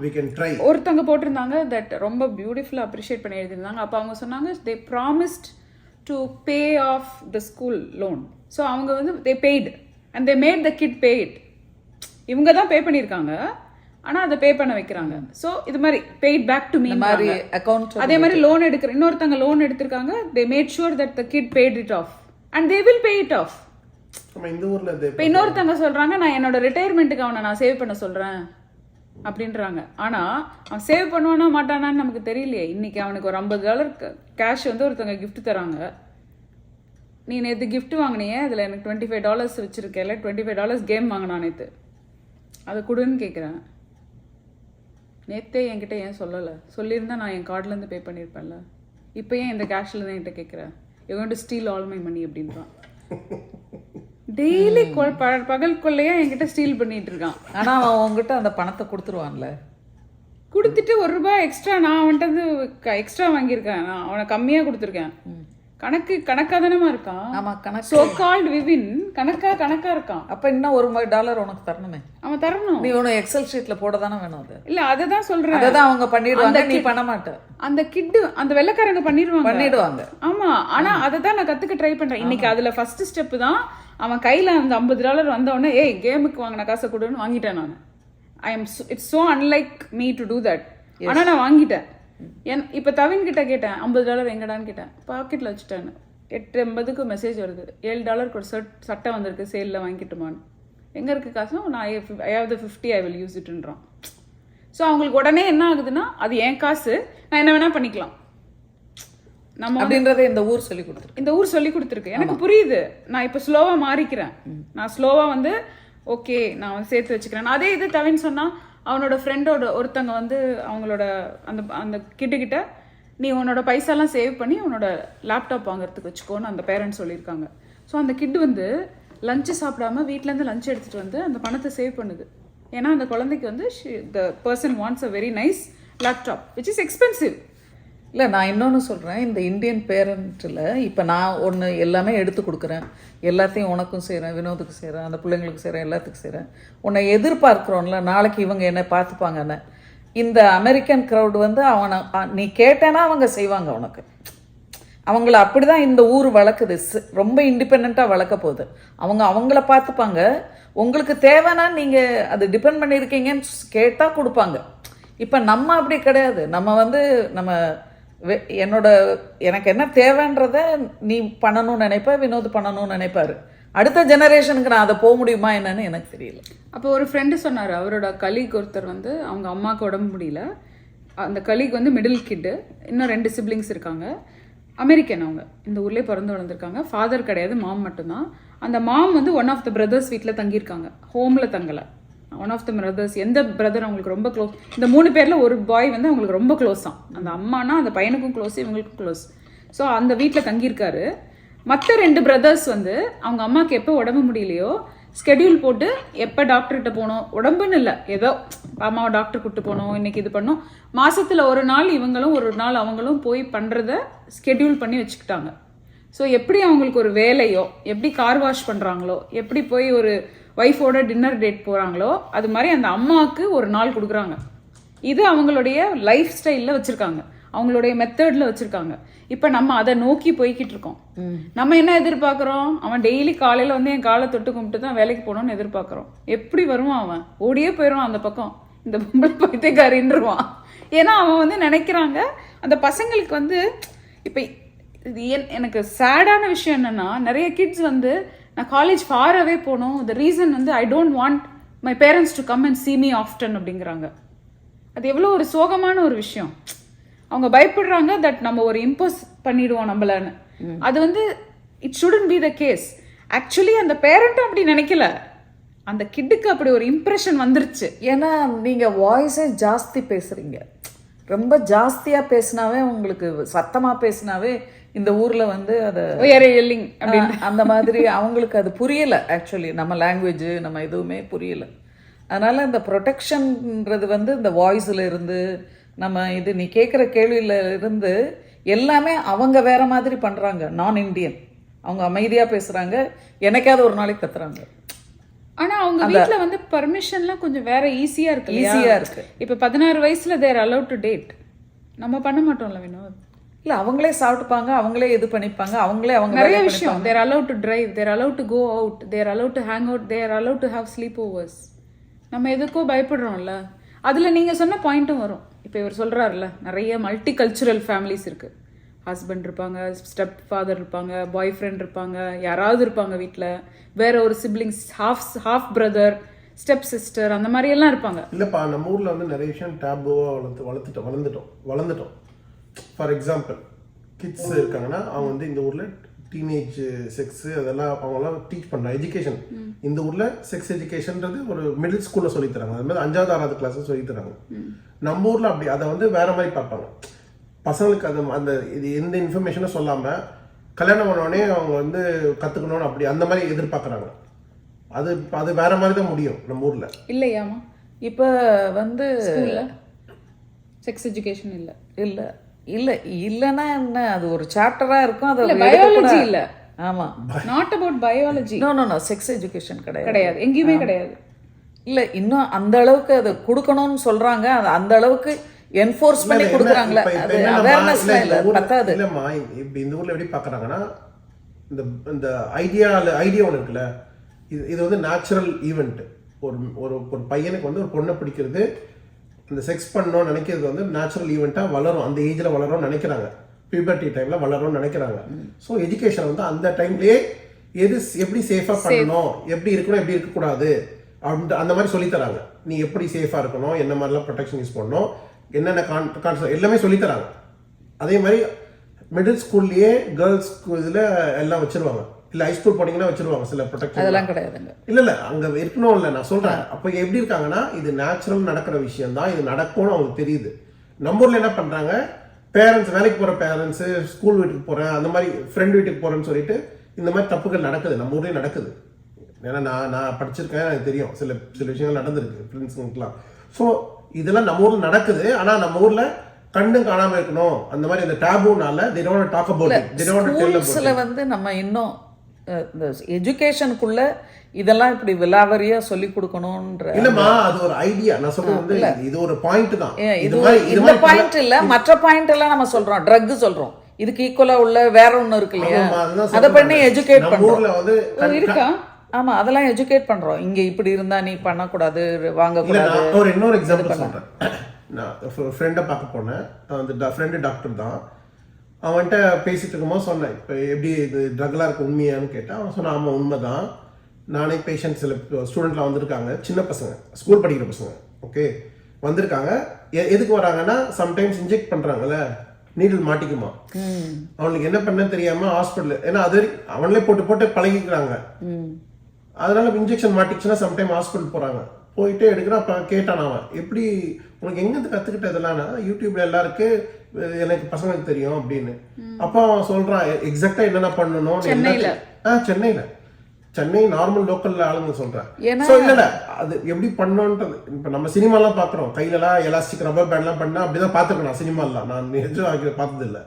we can try. ஒருத்தங்க போட்டிருந்தாங்க தட் ரொம்ப பியூட்டிஃபுல்லா அப்ரிஷியேட் பண்ணி எழுதிருந்தாங்க. அப்ப அவங்க சொன்னாங்க they promised to pay off the school loan. So அவங்க வந்து they paid and they made the kid pay it. இவங்க தான் பே பண்ணிருக்காங்க, ஆனா அதை பே பண்ண வைக்கிறாங்க. சோ இது மாதிரி paid back to me மாதிரி அக்கவுண்ட். அதே மாதிரி லோன் எடுக்கிற இன்னொருத்தங்க லோன் எடுத்திருக்காங்க, they made sure that the kid paid it off and they will pay it off. நம்ம இந்த ஊர்ல இப்போ இன்னொருத்தங்க சொல்றாங்க, நான் என்னோட ரிட்டையர்மெண்ட்டுக்கு அவனை நான் சேவ் பண்ண சொல்றேன் அப்படின்றாங்க. ஆனா அவன் சேவ் பண்ணுவானா மாட்டானான்னு நமக்கு தெரியலையே. இன்னைக்கு அவனுக்கு ஒரு $50 கேஷ் வந்து ஒருத்தங்க கிஃப்ட் தராங்க. நீ நேற்று கிஃப்ட் வாங்கினியே, அதில் எனக்கு $25 வச்சிருக்கேன்ல, $25 கேம் வாங்கினா நேற்று, அதை கொடுன்னு கேட்குறேன். நேற்றே என்கிட்ட ஏன் சொல்லலை? சொல்லியிருந்தா நான் என் கார்ட்லேருந்து பே பண்ணியிருப்பேன்ல. இப்போ ஏன் இந்த கேஷில் தான் என்கிட்ட கேட்குறேன்? You want to steal all my money அப்படின்றான். டெய்லி பகல் கொள்ளையா என்கிட்ட ஸ்டீல் பண்ணிட்டு இருக்கான். ஆனா அவன் உங்ககிட்ட அந்த பணத்தை கொடுத்துருவான்ல. கொடுத்துட்டு $1 எக்ஸ்ட்ரா நான் அவன்கிட்ட எக்ஸ்ட்ரா வாங்கியிருக்கேன். நான் அவனை கம்மியாக கொடுத்துருக்கேன். கணக்கா தானமா இருக்கான். ஆமா, கணக்கு. சோ கால்ட் விவின் கணக்கா இருக்கான். அப்ப இன்னும் $1 உனக்கு தரணுமே. அவன் தரணும். நீ உன எக்ஸல் ஷீட்ல போட தானே வேணும். அது இல்ல, அததான் சொல்றேன். அததான் அவங்க பண்ணிடுவாங்க, நீ பண்ண மாட்ட. அந்த கிட் அந்த வெள்ளக்காரங்க பண்ணிடுவாங்க. ஆமா, ஆனா அததான் நான் கத்துக்க ட்ரை பண்றேன். இன்னைக்கு அதுல ஃபர்ஸ்ட் ஸ்டெப் தான். அவன் கையில அந்த $50 வந்த உடனே ஏய் கேமுக்கு வாங்கின காசை கொடுன்னு வாங்கிட்டேன் நான். It's so unlike me to do that. ஆனா நான் வாங்கிட்டேன். இப்போ தவின் கிட்ட கேட்டேன், $50 எங்கடான்னு கேட்டேன். பாக்கெட்டில் வச்சுட்டேன்னு. 8:50க்கு மெசேஜ் வருது, $7 ஒரு சட்டை வந்திருக்கு, சேலில் வாங்கிட்டுமான்னு. எங்கே இருக்குது காசும்? நான் I have the 50, I will use இட்ன்றான். ஸோ அவங்களுக்கு உடனே என்ன ஆகுதுன்னா அது என் காசு, நான் என்ன வேணா பண்ணிக்கலாம். நம்ம அப்படின்றத இந்த ஊர் சொல்லி கொடுத்துருக்கு. இந்த ஊர் சொல்லி கொடுத்துருக்கு. எனக்கு புரியுது. நான் இப்போ ஸ்லோவா மாறிக்கிறேன். நான் ஸ்லோவா வந்து ஓகே நான் வந்து சேர்த்து வச்சுக்கிறேன். அதே இது தவின்னு சொன்னா அவனோட ஃப்ரெண்டோட ஒருத்தங்க வந்து அவங்களோட அந்த அந்த கிட்ட நீ உன்னோட பைசாலாம் சேவ் பண்ணி உன்னோட லேப்டாப் வாங்குறதுக்கு வச்சுக்கோன்னு அந்த பேரண்ட்ஸ் சொல்லியிருக்காங்க. ஸோ அந்த கிட் வந்து லஞ்சு சாப்பிடாம வீட்டிலேருந்து லஞ்ச் எடுத்துகிட்டு வந்து அந்த பணத்தை சேவ் பண்ணுது. ஏன்னா அந்த குழந்தைக்கு வந்து the person wants a very nice laptop which is expensive. இல்லை, நான் இன்னொன்று சொல்கிறேன். இந்த இந்தியன் பேரண்ட்டில் இப்போ நான் ஒன்று எல்லாமே எடுத்து கொடுக்குறேன், எல்லாத்தையும் உனக்கும் செய்கிறேன், வினோதுக்கு செய்கிறேன், அந்த பிள்ளைங்களுக்கு செய்கிறேன், எல்லாத்துக்கும் செய்கிறேன். உன்னை எதிர்பார்க்குறோம்ல, நாளைக்கு இவங்க என்ன பார்த்துப்பாங்கன்னு. இந்த அமெரிக்கன் க்ரௌடு வந்து அவனை நீ கேட்டேன்னா அவங்க செய்வாங்க உனக்கு. அவங்கள அப்படி தான் இந்த ஊர் வளர்க்குது. ரொம்ப இண்டிபெண்ட்டாக வளர்க்க போகுது. அவங்கள பார்த்துப்பாங்க. உங்களுக்கு தேவைன்னா நீங்கள் அது டிபெண்ட் பண்ணியிருக்கீங்கன்னு கேட்டால் கொடுப்பாங்க. இப்போ நம்ம அப்படி கிடையாது. நம்ம வந்து நம்ம எனக்கு என்ன தேவைன்றத நீ பண்ணணும்னு நினைப்ப, வினோத் பண்ணணும்னு நினைப்பாரு. அடுத்த ஜெனரேஷனுக்கு நான் அதை போக முடியுமா என்னன்னு எனக்கு தெரியல. அப்போ ஒரு ஃப்ரெண்டு சொன்னார், அவரோட கலீக் ஒருத்தர் வந்து அவங்க அம்மாவுக்கு உடம்பு முடியல. அந்த கலீக் வந்து மிடில் கிட்டு, இன்னும் 2 சிப்ளிங்ஸ் இருக்காங்க. அமெரிக்கன், அவங்க இந்த ஊர்லேயே பிறந்து வளர்ந்துருக்காங்க. ஃபாதர் கிடையாது, மாம் மட்டும்தான். அந்த மாம் வந்து ஒன் ஆஃப் த பிரதர்ஸ் வீட்டில் தங்கியிருக்காங்க, ஹோமில் தங்கலை. ஒன் ஆஃப் த பிரதர்ஸ், எந்த பிரதர் அவங்களுக்கு ரொம்ப க்ளோஸ், இந்த 3 பேரில் ஒரு பாய் வந்து அவங்களுக்கு ரொம்ப க்ளோஸ் தான். அந்த அம்மானா அந்த பையனுக்கும் க்ளோஸ், இவங்களுக்கும் க்ளோஸ். ஸோ அந்த வீட்டில் தங்கியிருக்காரு. மற்ற 2 பிரதர்ஸ் வந்து அவங்க அம்மாவுக்கு எப்போ உடம்பு முடியலையோ ஸ்கெடியூல் போட்டு எப்போ டாக்டர்கிட்ட போகணும், உடம்புன்னு இல்லை, ஏதோ அம்மாவை டாக்டர் கூப்பிட்டு போகணும், இன்னைக்கு இது பண்ணோம், மாசத்துல ஒரு நாள் இவங்களும் ஒரு நாள் அவங்களும் போய் பண்ணுறத ஸ்கெடியூல் பண்ணி வச்சுக்கிட்டாங்க. ஸோ எப்படி அவங்களுக்கு ஒரு வேலையோ, எப்படி கார் வாஷ் பண்ணுறாங்களோ, எப்படி போய் ஒரு ஒய்ஃபோட டின்னர் டேட் போகிறாங்களோ, அது மாதிரி அந்த அம்மாவுக்கு ஒரு நாள் கொடுக்குறாங்க. இது அவங்களுடைய லைஃப் ஸ்டைலில் வச்சுருக்காங்க, அவங்களுடைய மெத்தடில் வச்சுருக்காங்க. இப்போ நம்ம அதை நோக்கி போய்கிட்டு இருக்கோம். நம்ம என்ன எதிர்பார்க்குறோம், அவன் டெய்லி காலையில் வந்து என் காலை தொட்டு கும்பிட்டு தான் வேலைக்கு போகணும்னு எதிர்பார்க்குறோம். எப்படி வருவான் அவன்? ஓடியே போயிடுவான் அந்த பக்கம், இந்த பொம்பளை பைத்தியக்காரின்றுவான். ஏன்னா அவன் வந்து நினைக்கிறாங்க அந்த பசங்களுக்கு வந்து. இப்போ இது எனக்கு சேடான விஷயம் என்னன்னா, நிறைய கிட்ஸ் வந்து நான் காலேஜ் ஃபாராகவே போகணும், த ரீசன் வந்து I don't want my parents to come and sea me often அப்படிங்கிறாங்க. அது எவ்வளோ ஒரு சோகமான ஒரு விஷயம். அவங்க பயப்படுறாங்க தட் நம்ம ஒரு இம்போஸ் பண்ணிடுவோம் நம்மளன்னு. அது வந்து it shouldn't be the case. Actually அந்த பேரண்ட்டும் அப்படி நினைக்கல, அந்த கிட்டுக்கு அப்படி ஒரு இம்ப்ரெஷன் வந்துருச்சு. ஏன்னா நீங்கள் வாய்ஸே ஜாஸ்தி பேசுகிறீங்க. ரொம்ப ஜாஸ்தியாக பேசினாவே, உங்களுக்கு சத்தமாக பேசினாவே இந்த ஊரில் வந்து அதை அந்த மாதிரி அவங்களுக்கு அது புரியலை. ஆக்சுவலி நம்ம லாங்குவேஜ் நம்ம எதுவுமே புரியலை. அதனால் இந்த ப்ரொடெக்ஷன்ன்றது வந்து இந்த வாய்ஸில் இருந்து, நம்ம இது நீ கேட்குற கேள்வியில் இருந்து எல்லாமே அவங்க வேற மாதிரி பண்ணுறாங்க. நான் இண்டியன், அவங்க அமைதியாக பேசுகிறாங்க, எனக்காவது ஒரு நாளைக்கு கத்துறாங்க. ஆனா அவங்க வீட்ல வந்து பர்மிஷன்லாம் கொஞ்சம் வேற ஈஸியா இருக்கு. இப்ப 16 வயசுல தேர் அலௌட் டு டேட். நம்ம பண்ண மாட்டோம்ல வினோத். இல்ல, அவங்களே சாப்பிட்டுப்பாங்க, அவங்களே இது பண்ணிப்பாங்க, அவங்களே அவங்க நிறைய விஷயம். They're allowed to drive, they're allowed to go out, they're allowed to hang out, they're allowed to have sleepovers. நம்ம எதுக்கோ பயப்படுறோம்ல. அதுல நீங்க சொன்ன பாயிண்ட்டும் வரும். இப்ப இவர் சொல்றாருல, நிறைய மல்டி கல்ச்சுரல் ஃபேமிலிஸ் இருக்கு. ஹஸ்பண்ட் இருப்பாங்க, ஸ்டெப் ஃபாதர் இருப்பாங்க, பாய் ஃப்ரெண்ட் இருப்பாங்க, யாராவது இருப்பாங்க வீட்டில், வேற ஒரு siblings, half brother, step sister, அந்த மாதிரி எல்லாம் இருப்பாங்க. இல்லைப்பா, நம்ம ஊரில் வந்து நிறைய விஷயம் டேபுவாக வளர்ந்துட்டோம். ஃபார் எக்ஸாம்பிள், கிட்ஸ் இருக்காங்கன்னா அவங்க வந்து இந்த ஊரில் டீனேஜ் செக்ஸு அதெல்லாம் அவங்களாம் டீச் பண்ணுறாங்க. எஜுகேஷன் இந்த ஊரில் செக்ஸ் எஜுகேஷன்றது ஒரு மிடில் ஸ்கூலில் சொல்லித்தராங்க. அது மாதிரி 5வது 6வது கிளாஸ் சொல்லித்தராங்க. நம்ம ஊரில் அப்படி அதை வந்து வேற மாதிரி பார்ப்பாங்க. பசங்களுக்கு அது அந்த இது எந்த இன்ஃபர்மேஷனும் சொல்லாமல் கல்யாணம் பண்ணோடனே அவங்க வந்து கற்றுக்கணும்னு அப்படி அந்த மாதிரி எதிர்பார்க்குறாங்க. அது அது வேற மாதிரி தான் முடியும் நம்ம ஊரில். இல்லையாமா இப்போ வந்து செக்ஸ் எஜுகேஷன் இல்லை இல்லை இல்லை இல்லைன்னா என்ன, அது ஒரு சாப்டராக இருக்கும். அது பயாலஜி இல்லை. ஆமாம், not about biology. No sex education கிடையாது, எங்கேயுமே கிடையாது. இல்லை, இன்னும் அந்த அளவுக்கு அது கொடுக்கணும்னு சொல்கிறாங்க. அது அந்த அளவுக்கு என்ஃபோர்ஸ் பண்ணி கொடுக்குறாங்களே, அது அவேர்னஸ்லாம் இல்லை, பத்தாது. இல்லைம்மா, இப்போ இந்த ஊரில் எப்படி பார்க்குறாங்கன்னா, இந்த ஐடியா ஒன்று இருக்குல்ல, இது வந்து நேச்சுரல் ஈவெண்ட். ஒரு பையனுக்கு வந்து ஒரு பொண்ணை பிடிக்கிறது, இந்த செக்ஸ் பண்ணணும்னு நினைக்கிறது வந்து நேச்சுரல் ஈவெண்ட்டாக வளரும், அந்த ஏஜில் வளரும்னு நினைக்கிறாங்க, பியூபர்ட்டி டைமில் வளரும்னு நினைக்கிறாங்க. ஸோ எஜுகேஷன் வந்து அந்த டைம்லேயே எப்படி சேஃபாக பண்ணணும், எப்படி இருக்கணும், எப்படி இருக்கக்கூடாது அப்படின்ட்டு அந்த மாதிரி சொல்லித்தராங்க. நீ எப்படி சேஃபாக இருக்கணும், என்ன மாதிரிலாம் ப்ரொடெக்ஷன் யூஸ் பண்ணணும், என்னென்ன கான்செப்ட் எல்லாமே சொல்லித்தராங்க. அதே மாதிரி மிடில் ஸ்கூல்லையே கேர்ள்ஸ் இதில் எல்லாம் வச்சிருவாங்க. இல்லை ஹைஸ்கூல் போனீங்கன்னா வச்சிருவாங்க சில ப்ரொடெக்ஷன். அதெல்லாம் கிடையாதுங்க. இல்லை அங்கே இருக்கணும் இல்லை, நான் சொல்கிறேன். அப்போ எப்படி இருக்காங்கன்னா இது நேச்சுரல் நடக்கிற விஷயம் தான், இது நடக்கும்னு அவங்களுக்கு தெரியுது. நம்ம ஊரில் என்ன பண்ணுறாங்க, பேரண்ட்ஸ் வேலைக்கு போகிற பேரண்ட்ஸு ஸ்கூல் வீட்டுக்கு போகிறேன், அந்த மாதிரி ஃப்ரெண்ட் வீட்டுக்கு போகிறேன்னு சொல்லிட்டு இந்த மாதிரி தப்புகள் நடக்குது, நம்ம ஊர்லேயும் நடக்குது. ஏன்னா நான் படிச்சிருக்கேன், எனக்கு தெரியும் சில விஷயங்கள் நடந்திருக்கு ஃப்ரெண்ட்ஸுங்களுக்குலாம். ஸோ இதெல்லாம் நம்ம ஊரில் நடக்குது. ஆனால் நம்ம ஊரில் கண்டு காணாம இருக்கணும், அந்த மாதிரி அந்த டேபூனால they don't want to talk about it, they don't want to tell about it. ஸ்கூல்ஸ்ல வந்து நம்ம இன்னும் இந்த எஜுகேஷனுக்குள்ள இதெல்லாம் இப்படி விலாவரியா சொல்லி கொடுக்கணும்ன்ற இல்லம்மா, அது ஒரு ஐடியா. நான் சொல்றது வந்து இது ஒரு பாயிண்ட் தான். இந்த பாயிண்ட் இல்ல, மற்ற பாயிண்ட் எல்லாம் நம்ம சொல்றோம், ட்ரக் சொல்றோம், இதுக்கு ஈக்குவலா உள்ள வேற ஒண்ணு இருக்கு இல்லையா, அத பண்ணி எஜுகேட் பண்றோம். இருக்கா? ஆமா, அதெல்லாம் எஜுகேட் பண்றோம். இங்க இப்படி இருந்தா நீ பண்ணக்கூடாது, வாங்கக்கூடாது. ஒரு இன்னொரு எக்ஸாம்பிள் சொல்றேன். நான் ஃப்ரெண்டை பார்க்க போனேன், அந்த ஃப்ரெண்டு டாக்டர் தான். அவன்கிட்ட பேசிட்டு இருக்கும்போது சொன்னேன், இப்போ எப்படி இது ட்ரக்லாம் இருக்கு உண்மையான்னு கேட்டேன். அவன் சொன்னான், ஆமாம் உண்மை தான். நானே பேஷண்ட் சில ஸ்டூடெண்ட்லாம் வந்திருக்காங்க, சின்ன பசங்க, ஸ்கூல் படிக்கிற பசங்க, ஓகே வந்திருக்காங்க. எதுக்கு வராங்கன்னா சம்டைம்ஸ் இன்ஜெக்ட் பண்ணுறாங்கல்ல, நீடில் மாட்டிக்குமா, அவனுக்கு என்ன பண்ண தெரியாம ஹாஸ்பிட்டல், ஏன்னா அது அவங்களே போட்டு பழகிக்கிறாங்க. அதனால இன்ஜெக்ஷன் மாட்டிச்சுன்னா சம்டைம் ஹாஸ்பிட்டல் போறாங்க. போயிட்டு எடுக்கிறான். அப்ப கேட்டான் அவன், எப்படி உனக்கு எங்கேருந்து கத்துக்கிட்ட இதெல்லாம்? யூடியூப்ல எல்லாம் இருக்கு, எனக்கு பசங்களுக்கு தெரியும் அப்படின்னு. அப்போ அவன் சொல்றான் எக்ஸாக்டா என்னென்ன பண்ணணும். சென்னை நார்மல் லோக்கல்ல ஆளுங்க சொல்றேன். இல்ல அது எப்படி பண்ணணும்ன்றது இப்ப நம்ம சினிமாலாம் பாக்குறோம், கையிலலாம் எலாஸ்டிக் ரப்பர் பேண்ட் எல்லாம் பண்ணா அப்படிதான் பாத்துருக்கேன் நான் சினிமாலாம். நான் நிஜம் பார்த்தது இல்லை.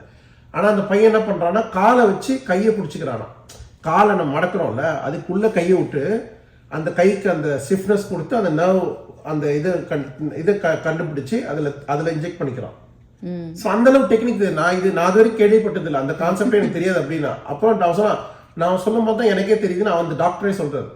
ஆனா அந்த பையன் என்ன பண்றான்னா காலை வச்சு கையை பிடிச்சிக்கிறானா. காலை நம்ம மடக்கிறோம்ல, அதுக்குள்ள கையை விட்டு அந்த கைக்கு அந்த ஸ்டிஃப்னஸ் கொடுத்து அந்த நர்வ் அந்த இதை கண்டுபிடிச்சு அதுல இன்ஜெக்ட் பண்ணிக்கிறான். ஸோ அந்த அளவு டெக்னிக் நான் அது வரைக்கும் கேள்விப்பட்டது இல்லை, அந்த கான்செப்டே எனக்கு தெரியாது அப்படின்னா. அப்புறம் நான் சொல்லும் போது தான் எனக்கே தெரியுதுன்னு அவன் அந்த டாக்டரே சொல்றாரு.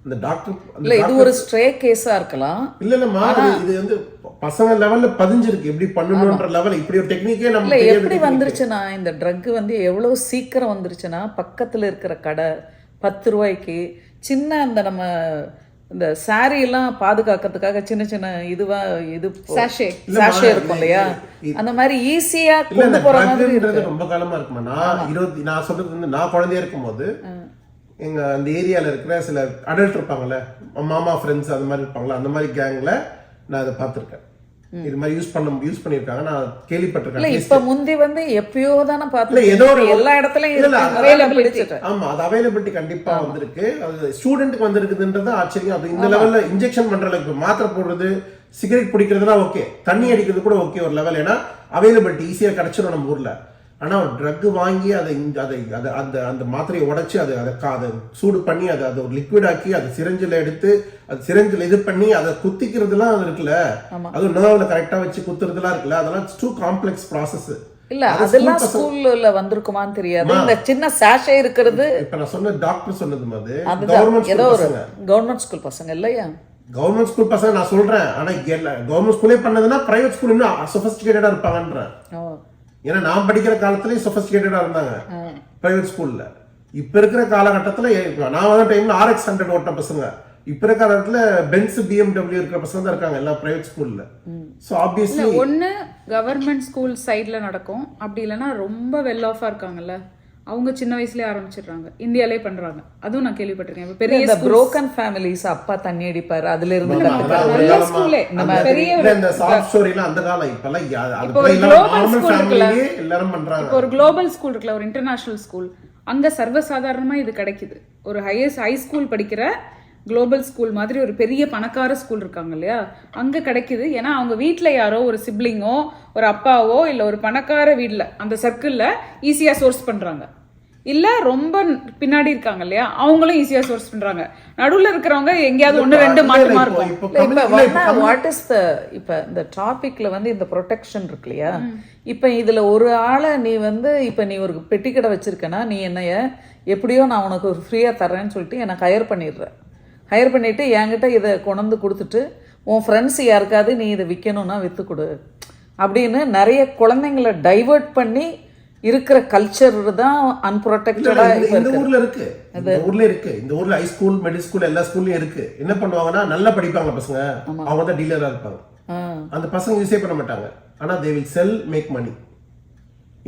அந்த டாக்டர் இல்ல இது ஒரு ஸ்ட்ரே கேஸா இருக்கலாம். இல்லம்மா, இது வந்து பசங்க லெவல்ல பதிஞ்சிருக்கு எப்படி பண்ணணும்ன்ற லெவல். இப்படி ஒரு டெக்னிக்கே நம்ம எப்படி வந்துருச்சுன்னா, இந்த ட்ரக் வந்து எவ்வளவு சீக்கிரம் வந்துருச்சுன்னா, பக்கத்துல இருக்கிற கடை 10 ரூபாய்க்கு சின்ன அந்த நம்ம இந்த சாரி எல்லாம் பாதுகாக்கிறதுக்காக சின்ன சின்ன இது சாஷே இருக்கும் இல்லையா, அந்த மாதிரி ஈஸியா கொண்டு போற மாதிரி ரொம்ப காலமா இருக்குமா. நான் சொல்றது வந்து நான் குழந்தையா இருக்கும் போது எங்க அந்த ஏரியால இருக்கிற சில அடல்ட் இருப்பாங்கல்ல, மாமா ஃப்ரெண்ட்ஸ் அந்த மாதிரி இருப்பாங்களா, அந்த மாதிரி கேங்ல நான் அதை பார்த்திருக்கேன். இது மாதிரி யூஸ் பண்ணிருக்காங்க, நான் கேள்விப்பட்டிருக்கேன். இப்ப முந்தி வந்து எப்பயோ தானே பார்த்தேன், ஏதோ எல்லா இடத்துலயும் ஆமா அது அவைலபிலிட்டி கண்டிப்பா வந்திருக்கு. அது ஸ்டூடெண்ட்டுக்கு வந்திருக்குதுன்றது ஆச்சரியம். அது இந்த லெவல்ல இன்ஜெக்ஷன் பண்ற அளவுக்கு, மாத்திரை போடுறது, சிகரெட் பிடிக்கிறதுலாம் ஓகே, தண்ணி அடிக்கிறது கூட ஓகே ஒரு லெவல், ஏன்னா அவைலபிலிட்டி ஈஸியா கிடைச்சிடும் நம்ம ஊர்ல. ஆனா ஒரு ட்ரக் வாங்கி அந்த மாத்திரையை உடைச்சு அதை சூடு பண்ணி அதை ஒரு லிக்விட் ஆக்கி அதை சிரஞ்சில் எடுத்து அது சிரஞ்சில் இது பண்ணி அதை குத்திக்கிறதுலாம் அது இருக்குல்ல, அதுவும் நர்வ்ல கரெக்டா வச்சு குத்துறதுலாம் இருக்குல்ல, அதெல்லாம் டூ காம்ப்ளெக்ஸ் ப்ராசஸ். இல்ல அதெல்லாம் ஸ்கூல்ல வந்திருக்குமான்னு தெரியாது. இந்த சின்ன சாஷே இருக்கிறது இப்ப நான் சொன்ன டாக்டர் சொன்னது மாதிரி கவர்மெண்ட் ஸ்கூல் பசங்க இல்லையா, கவர்மெண்ட் ஸ்கூல் பசங்க நான் சொல்றேன். ஆனா கவர்மெண்ட் ஸ்கூலே பண்ணதுன்னா பிரைவேட் ஸ்கூல் இன்னும் சொபிஸ்டிகேட்டடா இருப்பாங்கன்றேன். ஏன்னா நான் படிக்கிற காலத்துலயும் சொபிஸ்டிகேட்டடா இருந்தாங்க பிரைவேட் ஸ்கூல்ல. இப்ப இருக்கிற காலகட்டத்துல நான் வந்த டைம்ல RX100 ஓட்ட பசங்க, இப்ப இருக்கிற காலத்துல பென்ஸ் BMW இருக்கிற பசங்க தான் இருக்காங்க எல்லாம் பிரைவேட் ஸ்கூல்ல. சோ ஆப்வியஸ்லி ஒன்னு கவர்மெண்ட் ஸ்கூல் சைட்ல நடக்கும், அப்படி இல்லைன்னா ரொம்ப வெல் ஆஃபா இருக்காங்கல்ல அவங்க சின்ன வயசுலயே ஆரம்பிச்சிடுறாங்க, இந்தியாலே பண்றாங்க. அதுவும் நான் கேள்விப்பட்டிருக்கேன். பெரிய broken families, அப்பா தண்ணி அடிப்பாரு, அதுல இருந்து ஒரு குளோபல் ஸ்கூல் இருக்குல்ல, ஒரு இன்டர்நேஷனல் ஸ்கூல், அங்க சர்வசாதாரணமா இது கிடைக்குது. ஒரு ஹை ஸ்கூல் படிக்கிற குளோபல் ஸ்கூல் மாதிரி ஒரு பெரிய பணக்கார ஸ்கூல் இருக்காங்க இல்லையா, அங்க கிடைக்குது. ஏன்னா அவங்க வீட்டுல யாரோ ஒரு சிப்ளிங்கோ ஒரு அப்பாவோ இல்ல ஒரு பணக்கார வீட்டுல அந்த சர்க்கிள்ல ஈஸியா சோர்ஸ் பண்றாங்க, இல்ல ரொம்ப பின்னாடி இருக்காங்க இல்லையா அவங்களும் ஈஸியா சோர்ஸ் பண்றாங்க. நடுவுல இருக்கிறவங்க எங்கேயாவது 1-2 மாற்றமா இருக்கும். வாட் இஸ் இப்ப இந்த டாபிக்ல வந்து இந்த ப்ரொடெக்ஷன் இருக்கு இல்லையா, இப்ப இதுல ஒரு ஆளை நீ வந்து இப்ப நீ ஒரு பெட்டி கடை வச்சிருக்கனா, நீ என்னைய எப்படியோ நான் உனக்கு ஒரு ஃப்ரீயா தர்றேன்னு சொல்லிட்டு எனக்கு ஹையர் பண்ணிட்டு என்கிட்ட இதை கொண்டு கொடுத்துட்டு உன் ஃப்ரெண்ட்ஸ் யாருக்காவது நீ இதை விற்கணும்னா விற்று கொடு அப்படின்னு நிறைய குழந்தைங்களை டைவர்ட் பண்ணி இருக்கிற கல்ச்சர் தான் அன்ப்ரொடெக்டடா இந்த ஊர்ல இருக்கு, இந்த ஊர்ல இருக்கு, இந்த ஊர்ல ஹை ஸ்கூல் மிடில் ஸ்கூல் எல்லா ஸ்கூல்லயும் இருக்கு. என்ன பண்ணுவாங்கன்னா நல்லா படிப்பாங்க பசங்க, அவங்க தான் டீலரா இருப்பாங்க. அந்த பசங்க யூஸே பண்ண மாட்டாங்க, ஆனா they will sell make money.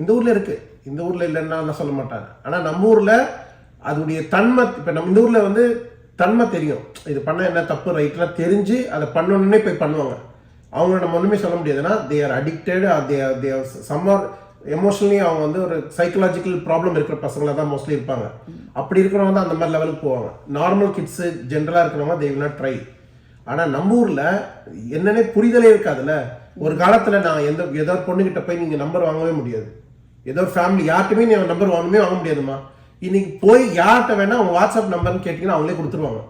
இந்த ஊர்ல இருக்கு, இந்த ஊர்ல இல்லைன்னா நான் சொல்ல மாட்டாங்க. ஆனா நம்ம ஊர்ல அதோடைய தன்மை, இப்ப நம்ம இந்த ஊர்ல வந்து தன்மை தெரியும், இது பண்ண என்ன தப்பு ரைட்லாம் தெரிஞ்சு அதை பண்ணணுன்னே போய் பண்ணுவாங்க. அவங்க நம்ம ஒண்ணுமே சொல்ல முடியாதுன்னா they are addicted, they summer emotionally அவங்க வந்து ஒரு சைக்கலாஜிக்கல் ப்ராப்ளம் இருக்கிற பசங்களாக தான் மோஸ்ட்லி இருப்பாங்க. அப்படி இருக்கிறவங்க தான் அந்த மாதிரி லெவலுக்கு போவாங்க. நார்மல் கிட்ஸு ஜென்ரலாக இருக்கிறவங்க தே வில் நாட் ட்ரை. ஆனால் நம்ம ஊரில் என்னன்னே புரிதலே இருக்காதுல்ல. ஒரு காலத்தில் நான் ஏதோ பொண்ணுகிட்ட போய் நீங்கள் நம்பர் வாங்கவே முடியாது, ஏதோ ஃபேமிலி யார்ட்டுமே நீ நம்பர் வாங்க முடியாதுமா. இன்னைக்கு போய் யார்கிட்ட வேணா அவங்க வாட்ஸ்அப் நம்பர்னு கேட்டிங்கன்னா அவங்களே கொடுத்துருவாங்க.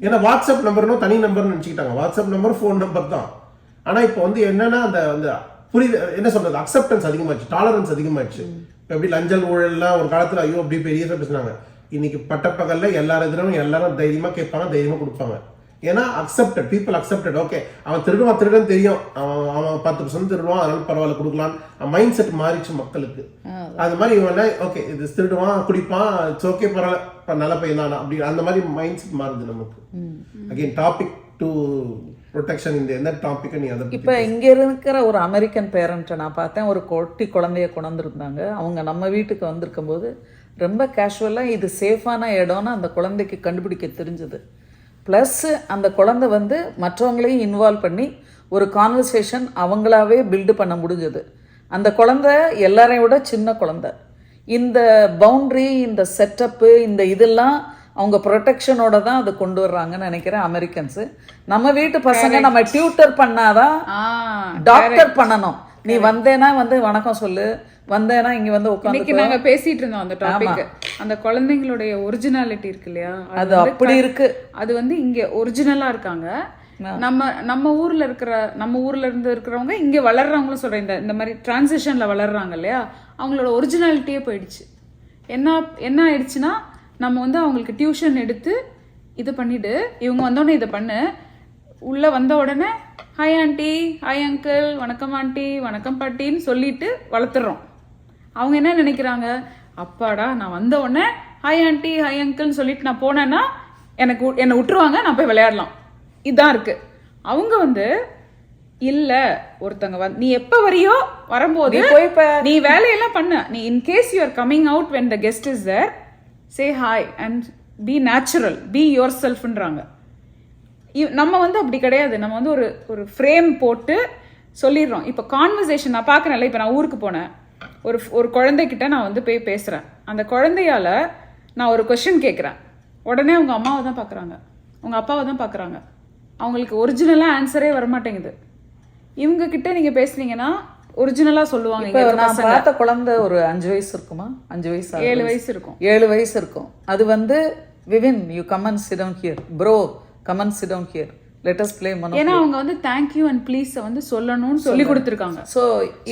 ஏன்னா வாட்ஸ்அப் நம்பர்னும் தனி நம்பர்னு நினச்சிக்கிட்டாங்க. வாட்ஸ்அப் நம்பர் ஃபோன் நம்பர் தான். ஆனால் இப்போ வந்து என்னன்னா அந்த புரியுது என்ன சொல்றது, அக்செப்டன்ஸ் அதிகமாச்சு, டாலரன்ஸ் அதிகமாச்சு. இப்போ எப்படி லஞ்சல் ஊழல்லாம் ஒரு காலத்தில் ஐயோ அப்படி பெரிய பேசினாங்க, இன்னைக்கு பட்டப்பகல்ல எல்லாரும் தைரியமா கேட்பாங்க, தைரியமா கொடுப்பாங்க. ஏன்னா அக்செப்டட், பீப்புள் அக்செப்டட். ஓகே அவன் திருடுன்னு தெரியும், அவன் 10% திருடுவான், அதனால பரவாயில்ல கொடுக்கலாம். மைண்ட் செட் மாறிச்சு மக்களுக்கு. அது மாதிரி இவன் ஓகே இது திருடுவான் குடிப்பான், இட்ஸ் ஓகே பரவாயில்ல நல்ல பையன் தான், அப்படி அந்த மாதிரி மைண்ட் செட் மாறுது நமக்கு. Again topic to protection. இந்த எந்த டாபிக்கை நீ அதை இப்போ இங்கே இருக்கிற ஒரு அமெரிக்கன் பேரண்ட்டை நான் பார்த்தேன், ஒரு குழந்தைய கொண்டிருந்தாங்க. அவங்க நம்ம வீட்டுக்கு வந்திருக்கும்போது ரொம்ப கேஷுவலாக இது சேஃபான இடம்னு அந்த குழந்தைக்கு கண்டுபிடிக்க தெரிஞ்சது. ப்ளஸ் அந்த குழந்தை வந்து மற்றவங்களையும் இன்வால்வ் பண்ணி ஒரு கான்வர்சேஷன் அவங்களாவே பில்டு பண்ண முடிஞ்சது. அந்த குழந்தை எல்லாரையும் விட சின்ன குழந்தை. இந்த பவுண்ட்ரி, இந்த செட்டப்பு, இந்த இதெல்லாம் அவங்க ப்ரொடெக்ஷனோட தான் அதை கொண்டு வர்றாங்கன்னு நினைக்கிறேன் அமெரிக்கன்ஸு. நம்ம வீட்டு பசங்க நம்ம டியூட்டர் பண்ணாதான் டாக்டர் பண்ணணும். நீ வந்தேன்னா வந்து வணக்கம் சொல்லு, வந்தேன்னா இங்க வந்து உட்காந்து நாங்க பேசிட்டு இருந்தோம் அந்த டாபிக். அந்த குழந்தைங்களுடைய ஒரிஜினாலிட்டி இருக்கு இல்லையா, அது அப்படி இருக்கு. அது வந்து இங்க ஒரிஜினலா இருக்காங்க. நம்ம ஊர்ல இருந்து இருக்கிறவங்க இங்க வளர்றவங்களும் சொல்றேன், இந்த மாதிரி டிரான்சிஷன்ல வளர்றாங்க இல்லையா, அவங்களோட ஒரிஜினாலிட்டியே போயிடுச்சு. என்ன ஆயிடுச்சுன்னா நம்ம வந்து அவங்களுக்கு டியூஷன் எடுத்து இது பண்ணிட்டு இவங்க வந்தோடனே இதை பண்ணு, உள்ள வந்த உடனே ஹாய் ஆண்டி, ஹாய் அங்கிள், வணக்கம் ஆண்டி, வணக்கம் பாட்டின்னு சொல்லிட்டு வளர்த்துறோம். அவங்க என்ன நினைக்கிறாங்க, அப்பாடா நான் வந்த உடனே ஹாய் ஆண்டி, ஹாய் அங்கிள்னு சொல்லிட்டு நான் போனேன்னா என்னை விட்டுருவாங்க, நான் போய் விளையாடலாம். இதுதான் இருக்கு. அவங்க வந்து இல்ல, ஒருத்தங்க நீ எப்ப வரியோ வரும்போது நீ வேலையெல்லாம் பண்ண, நீ in case you are coming out when the guest is there, say hi and be natural, be your செல்ஃப்ன்றாங்க. நம்ம வந்து அப்படி கிடையாது. நம்ம வந்து ஒரு ஃப்ரேம் போட்டு சொல்லிடுறோம். இப்போ கான்வர்சேஷன் நான் பார்க்குறேன்ல, இப்போ நான் ஊருக்கு போனேன், ஒரு குழந்தைகிட்ட நான் வந்து போய் பேசுகிறேன். அந்த குழந்தையால நான் ஒரு கொஸ்டின் கேட்குறேன், உடனே அவங்க அம்மாவை தான் பார்க்குறாங்க, அவங்க அப்பாவை தான் பார்க்குறாங்க. அவங்களுக்கு ஒரிஜினலாக ஆன்சரே வரமாட்டேங்குது. இவங்க கிட்ட நீங்கள் பேசுனீங்கன்னா ஒரிஜினலா சொல்லுவாங்க. இப்போ நான் பார்த்த குழந்தை ஒரு 5 வயசு இருக்குமா, 5 வயசு 7 வயசு இருக்கும், 7 வயசு இருக்கும். அது வந்து விவின் you come and sit down here bro, come and sit down here, let us play மனோ. ஏன்னா அவங்க வந்து தேங்க் யூ அண்ட் ப்ளீஸ் வந்து சொல்லணும்னு சொல்லி கொடுத்துருக்காங்க. ஸோ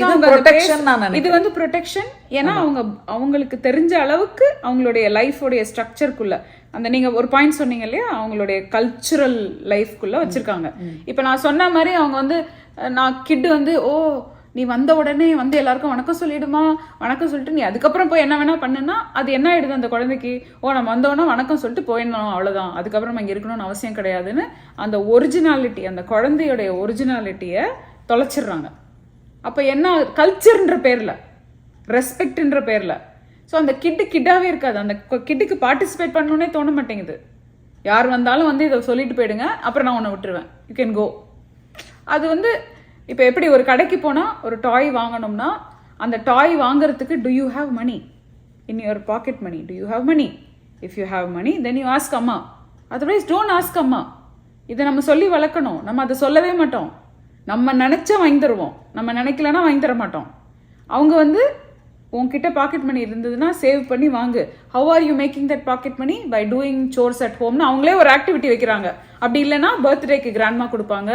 இது ப்ரொடெக்ஷன். நான் நினைக்கிறேன் இது வந்து ப்ரொடெக்ஷன். ஏன்னா அவங்களுக்கு தெரிஞ்ச அளவுக்கு அவங்களுடைய லைஃபோடைய ஸ்ட்ரக்சருக்குள்ள அந்த நீங்க ஒரு பாயிண்ட் சொன்னீங்க இல்லையா, அவங்களுடைய கல்ச்சுரல் லைஃப்குள்ள வச்சிருக்காங்க. இப்போ நான் சொன்ன மாதிரி அவங்க வந்து நான் கிட்டு வந்து ஓ நீ வந்த உடனே வந்து எல்லாருக்கும் வணக்கம் சொல்லிடுமா, வணக்கம் சொல்லிட்டு நீ அதுக்கப்புறம் போய் என்ன வேணா பண்ணுன்னா அது என்ன ஆயிடுது அந்த குழந்தைக்கு, ஓ நம்ம வந்தோடனே வணக்கம் சொல்லிட்டு போயிடணும் அவ்வளோதான், அதுக்கப்புறம் இங்கே இருக்கணும்னு அவசியம் கிடையாதுன்னு அந்த ஒரிஜினாலிட்டி, அந்த குழந்தையோடைய ஒரிஜினாலிட்டியை தொலைச்சிடுறாங்க. அப்போ என்ன கல்ச்சர்ன்ற பேரில், ரெஸ்பெக்ட்ன்ற பேரில், ஸோ அந்த கிட்டாவே இருக்காது. அந்த கிட்டுக்கு பார்ட்டிசிபேட் பண்ணணுன்னே தோண மாட்டேங்குது. யார் வந்தாலும் வந்து இதை சொல்லிட்டு போயிடுங்க, அப்புறம் நான் உன்னை விட்டுருவேன், யூ கேன் கோ. அது வந்து இப்போ எப்படி ஒரு கடைக்கு போனால் ஒரு டாய் வாங்கணும்னா அந்த டாய் வாங்குறதுக்கு do you have money in your pocket money, do you have money, if you have money then you ask அம்மா, அதர்வைஸ் டோன்ட் ஆஸ்க் அம்மா. இதை நம்ம சொல்லி வளர்க்கணும். நம்ம அதை சொல்லவே மாட்டோம். நம்ம நினச்சா வாங்கி தருவோம், நம்ம நினைக்கலன்னா வாங்கி தர மாட்டோம். அவங்க வந்து உன்கிட்ட பாக்கெட் மணி இருந்ததுன்னா சேவ் பண்ணி வாங்கு. How are you making that pocket money, by doing chores at ஹோம்னு அவங்களே ஒரு ஆக்டிவிட்டி வைக்கிறாங்க. அப்படி இல்லைன்னா பர்த்டேக்கு கிராண்ட்மா கொடுப்பாங்க,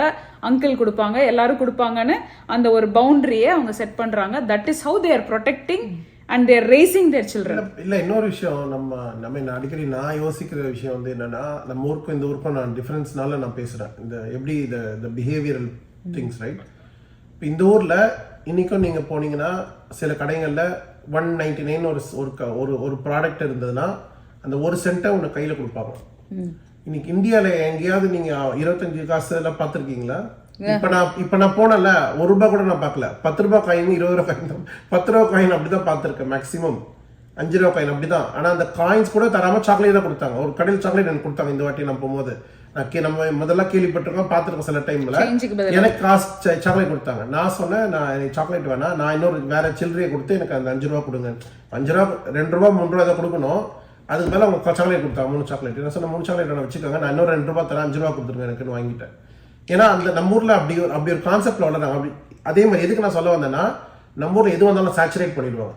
அங்கிள் கொடுப்பாங்க, எல்லாரும் கொடுப்பாங்கன்னு அந்த ஒரு பவுண்டரியை அவங்க செட் பண்றாங்க. That is how they are protecting and their raising their children. இல்லை இன்னொரு விஷயம் நம்ம அடிக்கடி நான் யோசிக்கிற விஷயம் வந்து என்னன்னா, நம்ம ஊருக்கும் இந்த ஊருக்கும் நான் டிஃபரன்ஸ்னால நான் பேசுகிறேன். இந்த எப்படி இந்த பிஹேவியரல் திங்ஸ் ரைட். இப்போ இந்த ஊரில் இன்னைக்கும் நீங்க போனீங்கன்னா சில கடைகள்ல 199 ஒரு ப்ராடக்ட் இருந்ததுன்னா அந்த 1 சென்ட்டை உனக்கு கையில கொடுப்பாங்க. இன்னைக்கு இந்தியால எங்கேயாவது நீங்க 25 காசு எல்லாம் பார்த்துருக்கீங்களா? இப்ப நான் போனல ₹1 கூட நான் பார்க்கல. ₹10 காயின், ₹20 காயின், ₹10 காயின் அப்படிதான் பார்த்திருக்கேன். மேக்சிமம் ₹5 காயின் அப்படிதான். ஆனா அந்த காயின்ஸ் கூட தராம சாக்லேட் தான் கொடுத்தாங்க. ஒரு கடையில் சாக்லேட் எனக்கு கொடுத்தாங்க இந்த வாட்டி நான் போகும்போது. நம்ம முதல்ல கேள்விப்பட்டிருக்கோம், பார்த்துருக்கோம் சில டைம்ல. எனக்கு காசு சாக்லேட் கொடுத்தாங்க. நான் சொன்னேன், நான் எனக்கு சாக்லேட் வேணாம், நான் இன்னொரு வேற சில்லறையை கொடுத்து எனக்கு அந்த ₹5 கொடுங்க. ₹5, ₹2, ₹3 ஏதாவது கொடுக்கணும். அதுக்கு மேலே அவங்க சாக்லேட் கொடுத்தாங்க, 3 சாக்லேட். நான் சொன்ன 3 சாக்லேட் நான் வச்சுக்கோங்க, நான் இன்னொரு ₹2 தரேன், ₹5 கொடுத்துருங்க எனக்குன்னு வாங்கிட்டேன். ஏன்னா அந்த நம்ம ஊர்ல அப்படி ஒரு கான்செப்ட்ல வளர்றாங்க. அப்படி அதே மாதிரி எதுக்கு நான் சொல்ல வந்தேன்னா, நம்ம ஊர்ல எது வந்தாலும் சேச்சுரேட் பண்ணிடுவாங்க.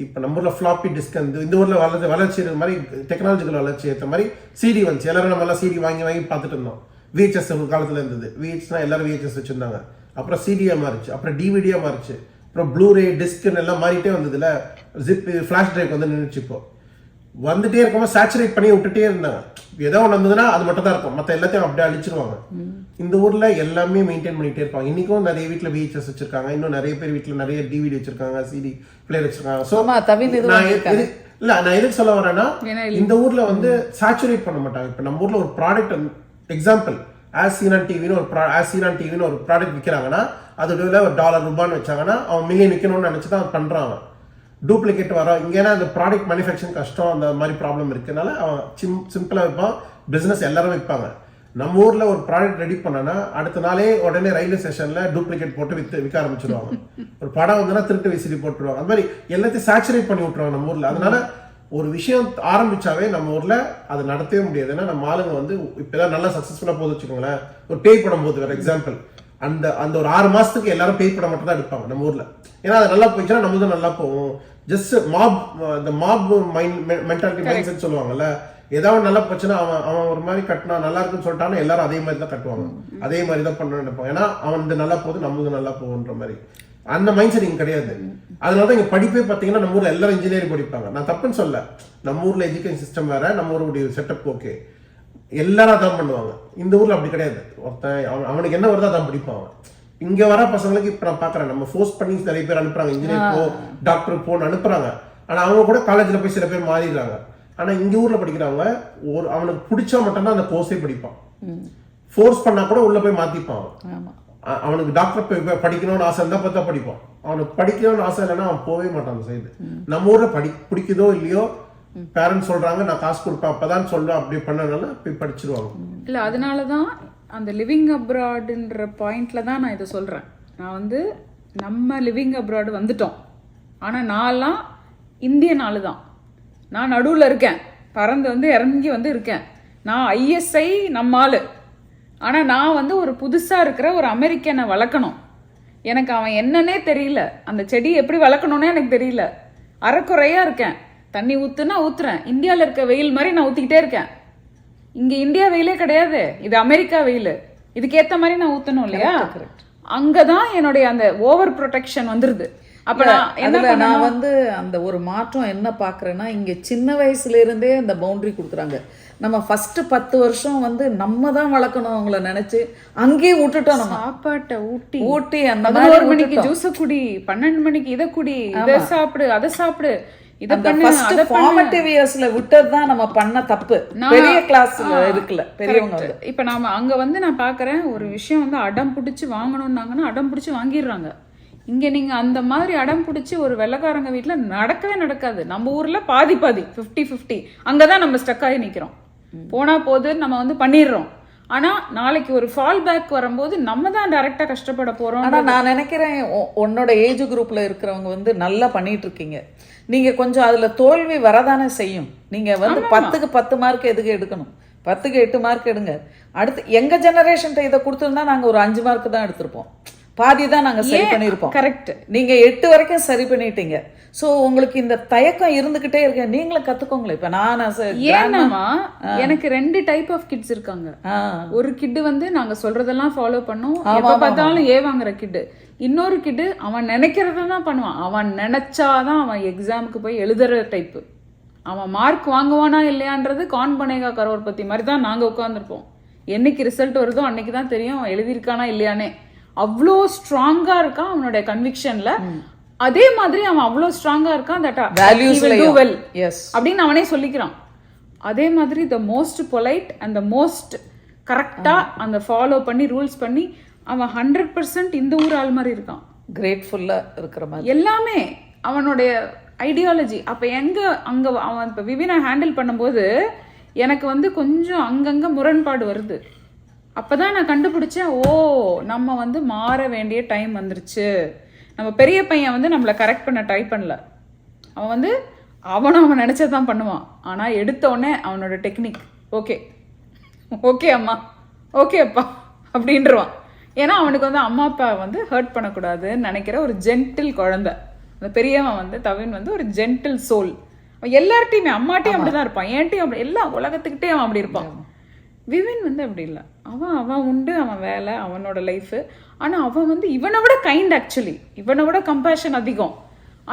இப்ப நம்ம ஊர்ல ஃபிளாப்பி டிஸ்க் இந்த ஊர்ல வளர்ச்சி மாதிரி டெக்னாலஜிக்கல் வளர்ச்சி ஏற்ற மாதிரி சிடி வந்துச்சு. எல்லாரும் நம்ம எல்லாம் சிடி வாங்கி பார்த்துட்டு இருந்தோம். VHS ஒரு காலத்துல இருந்தது. VHSனா எல்லாரும் VHS வச்சிருந்தாங்க. அப்புறம் சிடியா மாறிச்சு, அப்புறம் டிவிடியா மாறிச்சு, அப்புறம் ப்ளூரே டிஸ்க்னு எல்லாம் மாறிட்டே வந்ததுல ஜிப் ஃபிளாஷ் டிரைவ் வந்து நின்றுச்சு. இப்போ வந்துட்டே இருக்கோம், சேச்சுரேட் பண்ணி விட்டுட்டே இருந்தாங்க. ஏதோ ஒன்று வந்ததுன்னா அது மட்டும் தான் இருக்கும், மற்ற எல்லாத்தையும் அப்படியே அழிச்சிருவாங்க. இந்த ஊர்ல எல்லாமே மெயின்டைன் பண்ணிட்டே இருப்பாங்க. இன்னைக்கும் நிறைய வீட்டுல VHS வச்சிருக்காங்க, இன்னும் நிறைய பேர் வீட்டுல நிறைய டிவிடி வச்சிருக்காங்க, சிடி பிளேயர் வச்சிருக்காங்க. சோ நான் எதுக்கு சொல்ல வரேன்னா, இந்த ஊர்ல வந்து சேச்சுரேட் பண்ண மாட்டாங்க. இப்ப நம்ம ஊர்ல ஒரு product example as seen on டிவின்னு ஒரு ப்ராடக்ட் விற்கிறாங்கன்னா அதோட ஒரு $1 வச்சாங்கன்னா அவன் மில்லியன் விற்கணும்னு நினைச்சுதான் பண்றான். டூப்ளிகேட் வர இங்கன்னா அந்த ப்ராடக்ட் மேனுஃபேக்சரிங் கஷ்டம், அந்த மாதிரி ப்ராப்ளம் இருக்குனால அவன் சிம்பிளா வைப்பான். பிசினஸ் எல்லாரும் வைப்பாங்க. நம்ம ஊர்ல ஒரு ப்ராடக்ட் ரெடி பண்ணனா அடுத்த நாளே உடனே ரயில்வே ஸ்டேஷன்ல டூப்ளிகேட் போட்டு விற்க ஆரம்பிச்சிருவாங்க. ஒரு படம் வந்துன்னா திருட்டு விசிறி போட்டுருவாங்க. அந்த மாதிரி எல்லாத்தையும் சேச்சுரேட் பண்ணி விட்டுருவாங்க நம்ம ஊர்ல. அதனால ஒரு விஷயம் ஆரம்பிச்சாவே நம்ம ஊர்ல அதை நடத்தவே முடியாது. ஏன்னா நம்ம ஆளுங்க வந்து இப்பதான் நல்லா சக்சஸ்ஃபுல்லா போது வச்சுக்கோங்களேன். ஒரு பேய் படம் போது வேற எக்ஸாம்பிள், அந்த ஒரு 6 மாசத்துக்கு எல்லாரும் பேய் படம் மட்டும் தான் எடுப்பாங்க நம்ம ஊர்ல. ஏன்னா அது நல்லா போயிடுச்சுன்னா நம்ம தான் நல்லா போகும். Just mop mentality mind set சொல்லுவாங்கல்ல. ஏதாவது நல்லா போச்சுன்னா அவன் ஒரு மாதிரி கட்டினா நல்லா இருக்குன்னு சொல்லிட்டானா எல்லாரும் அதே மாதிரி தான் கட்டுவாங்க, அதே மாதிரி தான் பண்ணணும்னு நினைப்பாங்க. ஏன்னா அவன் நல்லா போகுது நம்மளுக்கு நல்லா போகுன்ற மாதிரி அந்த மைண்ட் செட் இங்க கிடையாது. அதனாலதான் இங்க படிப்பே பாத்தீங்கன்னா நம்ம ஊர்ல எல்லாரும் இன்ஜினியரிங் படிப்பாங்க. நான் தப்புன்னு சொல்ல, நம்ம ஊர்ல எஜுகேஷன் சிஸ்டம் வேற, நம்ம ஊருடைய செட்டப் ஓகே, எல்லாரும் அதான் பண்ணுவாங்க. இந்த ஊர்ல அப்படி கிடையாது. ஒருத்தன் அவனுக்கு என்ன வருதோ அதான் படிப்பாங்க. இங்க வர பசங்களுக்கு இப்ப நான் பாக்குறேன், நம்ம ஃபோர்ஸ் பண்ணி நிறைய பேர் அனுப்புறாங்க, இன்ஜினியர் போ டாக்டர் போன்னு அனுப்புறாங்க. ஆனா அவங்க கூட காலேஜ்ல போய் சில பேர் மாறிடுறாங்க. ஆனா இங்க ஊர்ல படிக்கிறவங்க அவனுக்கு பிடிச்சா மட்டும்தான் அந்த கோர்ஸே படிப்பான். ஃபோர்ஸ் பண்ணா கூட உள்ள போய் மாத்திப்பான். அவனுக்கு டாக்டர் படிக்கணும்னு ஆசை இருந்தா பார்த்தா படிப்பான். அவனுக்கு படிக்கணும்னு ஆசை இல்லைன்னா அவன் போகவே மாட்டான் அந்த சைடு. நம்ம ஊர்ல பிடிக்குதோ இல்லையோ பேரண்ட்ஸ் சொல்றாங்க நான் காசு கொடுப்பேன் அப்பதான் சொல்றேன், அப்படி பண்ணனால போய் படிச்சிருவாங்க. இல்ல அதனாலதான் அந்த லிவிங் அப்ராடுன்ற பாயிண்ட்ல தான் நான் இதை சொல்றேன். நான் வந்து நம்ம லிவிங் அப்ராடு வந்துட்டோம், ஆனா நான்லாம் இந்தியன் ஆளு தான். நான் நடுவில் இருக்கேன், பறந்து வந்து இறங்கி வந்து இருக்கேன். நான் ISI நம்ம ஆளு. ஆனால் நான் வந்து ஒரு புதுசாக இருக்கிற ஒரு அமெரிக்கனை வளர்க்கணும். எனக்கு அவன் என்னன்னே தெரியல, அந்த செடி எப்படி வளர்க்கணுன்னே எனக்கு தெரியல. அரைக்குறையாக இருக்கேன், தண்ணி ஊற்றுனா ஊற்றுறேன். இந்தியாவில் இருக்க வெயில் மாதிரி நான் ஊற்றிக்கிட்டே இருக்கேன். இங்கே இந்தியா வெயிலே கிடையாது, இது அமெரிக்கா வெயில். இதுக்கேற்ற மாதிரி நான் ஊற்றணும் இல்லையா? அங்கே தான் என்னுடைய அந்த ஓவர் ப்ரொடெக்ஷன் வந்துடுது. அப்ப நான் வந்து அந்த ஒரு மாற்றம் என்ன பாக்குறேன்னா, இங்க சின்ன வயசுல இருந்தே அந்த பவுண்டரி கொடுக்குறாங்க. நம்ம ஃபர்ஸ்ட் 10 வருஷம் வந்து நம்ம தான் வளர்க்கணும் அவங்கள நினைச்சு அங்கேயே விட்டுட்டோம். நம்ம சாப்பாட்டை ஊட்டி அந்த 11 மணிக்கு ஜூஸ குடி, 12 மணிக்கு இதை குடி, இதை சாப்பிடு, அதை சாப்பிடு, இத பண்ணு, அத ஃபார்மேட்டிவ் இயர்ஸ்ல விட்டதுதான் நம்ம பண்ண தப்பு. பெரிய கிளாஸ்ல இருக்குல்ல பெரியவங்க. இப்ப நாம அங்க வந்து நான் பாக்குறேன், ஒரு விஷயம் வந்து அடம் பிடிச்சு வாங்கணும்னாங்கன்னா அடம் பிடிச்சு வாங்கிடுறாங்க. இங்க நீங்க அந்த மாதிரி அடம் பிடிச்சி ஒரு வெள்ளக்காரங்க வீட்டுல நடக்கவே நடக்காது. நம்ம ஊர்ல பாதி 50-50 அங்கதான் நம்ம ஸ்டக் ஆகி நிக்கிறோம். போனா போது நம்ம வந்து பண்ணிடுறோம். ஆனா நாளைக்கு ஒரு ஃபால் பேக் வரும்போது நம்ம தான் டைரக்டா கஷ்டப்பட போறோம். ஆனா நான் நினைக்கிறேன் உன்னோட ஏஜ் குரூப்ல இருக்கிறவங்க வந்து நல்லா பண்ணிட்டு இருக்கீங்க. நீங்க கொஞ்சம் அதுல தோல்வி வரதானே செய்யும். நீங்க வந்து 10க்கு 10 மார்க் எதுக்கு எடுக்கணும், 10க்கு 8 மார்க் எடுங்க. அடுத்து எங்க ஜெனரேஷன் இதை கொடுத்துருந்தா நாங்க ஒரு 5 மார்க் தான் எடுத்திருப்போம், பாதி தான் நாங்க சரி பண்ணிருப்போம். கரெக்ட். நீங்க 8 வரைக்கும் சரி பண்ணிட்டீங்க. சோ உங்களுக்கு இந்த தயக்கம் இருந்துகிட்டே இருக்க, நீங்களும் கத்துக்கோங்களேன். இப்ப நான் ஏன்னாமா எனக்கு 2 டைப் ஆஃப் கிட்ஸ் இருக்காங்க. ஒரு கிட்டு வந்து நாங்க சொல்றதெல்லாம் ஃபாலோ பண்ணும், எப்ப பார்த்தாலும் வாங்குற கிட்டு. இன்னொரு கிட்டு அவன் நினைக்கிறதான் பண்ணுவான். அவன் நினைச்சாதான் அவன் எக்ஸாமுக்கு போய் எழுதுற டைப்பு. அவன் மார்க் வாங்குவானா இல்லையான்றது கான் பனேகா கரோர் பத்தி மாதிரி தான் நாங்க உட்காந்துருப்போம். என்னைக்கு ரிசல்ட் வருதோ அன்னைக்கு தான் தெரியும் எழுதியிருக்கானா இல்லையானே. அவ்வளோ ஸ்ட்ராங்கா இருக்கான் அவனுடைய கன்விக்ஷன்ல. அதே மாதிரி அவன் அவ்வளோ ஸ்ட்ராங்கா இருக்கான் தட் வெல் அப்படின்னு அவனே சொல்லிக்கிறான். அதே மாதிரி the most polite and the most கரெக்டா அந்த ஃபாலோ பண்ணி ரூல்ஸ் பண்ணி அவன் 100% இந்த ஊர் ஆள் மாதிரி இருக்கான். கிரேட்ஃபுல்லா இருக்கிற மாதிரி எல்லாமே அவனுடைய ஐடியாலஜி. அப்ப எங்க அங்க அவன் இப்ப விவினை ஹேண்டில் பண்ணும்போது எனக்கு வந்து கொஞ்சம் அங்கங்க முரண்பாடு வருது. அப்பதான் நான் கண்டுபிடிச்சேன், ஓ நம்ம வந்து மாற வேண்டிய டைம் வந்துருச்சு. நம்ம பெரிய பையன் வந்து நம்மளை கரெக்ட் பண்ண ட்ரை பண்ணல. அவன் வந்து அவன் நினைச்சதான் பண்ணுவான். ஆனா எடுத்த உடனே அவனோட டெக்னிக் ஓகே ஓகே அம்மா ஓகே அப்பா அப்படின்றவான். ஏன்னா அவனுக்கு வந்து அம்மா அப்பா வந்து ஹர்ட் பண்ணக்கூடாதுன்னு நினைக்கிற ஒரு ஜென்டில் குழந்தை. அந்த பெரியவன் வந்து தவின் வந்து ஒரு ஜென்டில் சோல். அவன் எல்லார்ட்டையுமே அம்மாட்டையும் அப்படிதான் இருப்பான், ஏன்ட்டையும் அப்படி, எல்லா உலகத்துக்கிட்டே அவன் அப்படி இருப்பான். விவின் வந்து அப்படி இல்லை. அவன் உண்டு, அவன் வேலை, அவனோட லைஃப். ஆனா அவன் வந்து இவனை விட கைண்ட், ஆக்சுவலி இவனை விட கம்பேஷன் அதிகம்.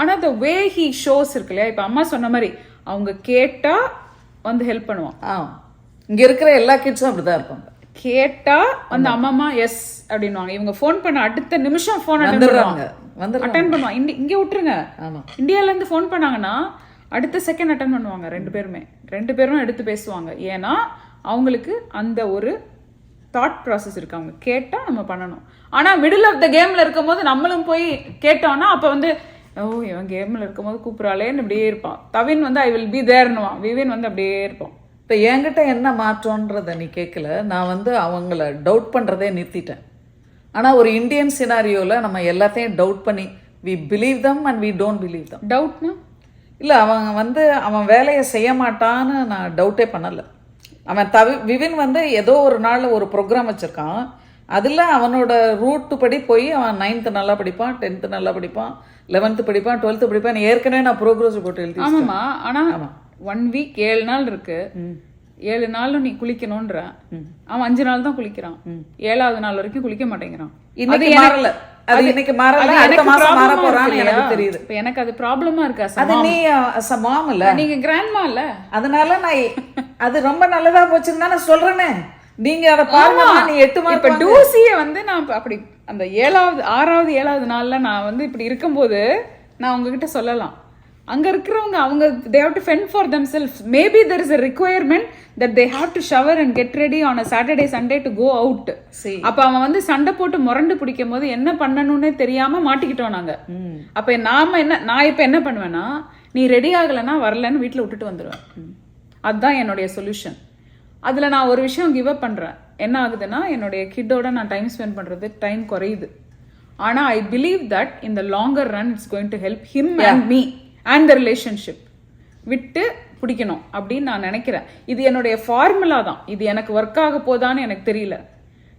ஆனா த வே ஹி ஷோஸ் இருக்கு இல்லையா, இப்ப அம்மா சொன்ன மாதிரி அவங்க கேட்டா வந்து ஹெல்ப் பண்ணுவான். இங்க இருக்கிற எல்லா கிட்ஸும் அப்படிதான் இருப்பாங்க. கேட்டா வந்து அம்மா எஸ் அப்படின்வாங்க. இவங்க ஃபோன் பண்ண அடுத்த நிமிஷம் ஃபோன் அட்டன் பண்ணுவாங்க. இங்க விட்டுருங்க, இந்தியால இருந்து ஃபோன் பண்ணாங்கன்னா அடுத்த செகண்ட் அட்டன் பண்ணுவாங்க. ரெண்டு பேரும் எடுத்து பேசுவாங்க. ஏன்னா அவங்களுக்கு அந்த ஒரு தாட் ப்ராசஸ் இருக்கு. அவங்க கேட்டா நம்ம பண்ணணும். ஆனா மிடில் ஆஃப் த கேம்ல இருக்கும் போது நம்மளும் போய் கேட்டோம்னா அப்ப வந்து ஓ இவன் கேம்ல இருக்கும் போது கூப்பிடறாளேன்னு அப்படியே இருப்பான். தவின் வந்து ஐ வில் பி தேர்னுவான். விவின் வந்து அப்படியே இருப்பான். இப்போ என்கிட்ட என்ன மாற்றம்ன்றதை நீ கேட்கல. நான் வந்து அவங்கள டவுட் பண்ணுறதே நிறுத்திட்டேன். ஆனால் ஒரு இந்தியன் சினாரியோவில் நம்ம எல்லாத்தையும் டவுட் பண்ணி we believe them and we don't believe them. டவுட்னா இல்லை, அவங்க வந்து அவன் வேலையை செய்ய மாட்டான்னு நான் டவுட்டே பண்ணலை. அவன் விவின் வந்து ஏதோ ஒரு நாள் ஒரு ப்ரோக்ராம் வச்சுருக்கான். அதில் அவனோட ரூட்டு படி போய் அவன் 9th நல்லா படிப்பான், 10th நல்லா படிப்பான், 11th படிப்பான், 12th படிப்பான். ஏற்கனவே நான் ப்ரோக்ரஸ் போட்டு எழுதி. ஆமாம்மா. ஆனால் 1 வீக் 7 நாள் இருக்கு. 7 நாளும் நீ குளிக்கணும்ன்ற அவன் 5 நாள் தான் குளிக்கிறான். 7வது நாள் வரைக்கும் குளிக்க மாட்டேங்கிறான். இன்னைக்கு மாறல, அது இன்னைக்கு மாறல, அடுத்த மாசம் மாற போறான்னு எனக்கு தெரியுது. இப்ப எனக்கு அது ப்ராப்ளமா இருக்கு. அது நீ as a mom இல்ல, நீங்க கிராண்ட்மா இல்ல, அதனால நான் அது ரொம்ப நல்லதா போச்சுன்னு தான் நான் சொல்றேனே. நீங்க அத பாருங்க. நீ 8 மார்க் இப்ப டூசிய வந்து நான் அப்படி அந்த 7வது 6வது 7வது நாள்ல நான் வந்து இப்படி இருக்கும்போது நான் உங்ககிட்ட சொல்லலாம். அங்க இருக்கிறவங்க அவங்க they have to fend for themselves. Maybe there is a requirement that they have to shower and get ready on a Saturday Sunday to go out. அப்ப அவன் வந்து சண்டை போட்டு முரண்டு பிடிக்கும் போது என்ன பண்ணணும்னே தெரியாம மாட்டிக்கிட்டோம் நாங்க. அப்ப நான் இப்ப என்ன பண்ணுவேன்னா, நீ ரெடி ஆகலைன்னா வரலன்னு வீட்டுல விட்டுட்டு வந்துடுவேன். அதுதான் என்னுடைய சொல்யூஷன். அதுல நான் ஒரு விஷயம் கிவ் அப் பண்றேன். என்ன ஆகுதுன்னா, என்னுடைய கிட்டோட நான் டைம் ஸ்பெண்ட் பண்றது டைம் குறையுது. ஆனா I believe that in the longer run it's going to help him and me and the relationship. விட்டு பிடிக்கணும் அப்படின்னு நான் நினைக்கிறேன். இது என்னுடைய ஃபார்முலா தான். இது எனக்கு ஒர்க் ஆக போதான்னு எனக்கு தெரியல.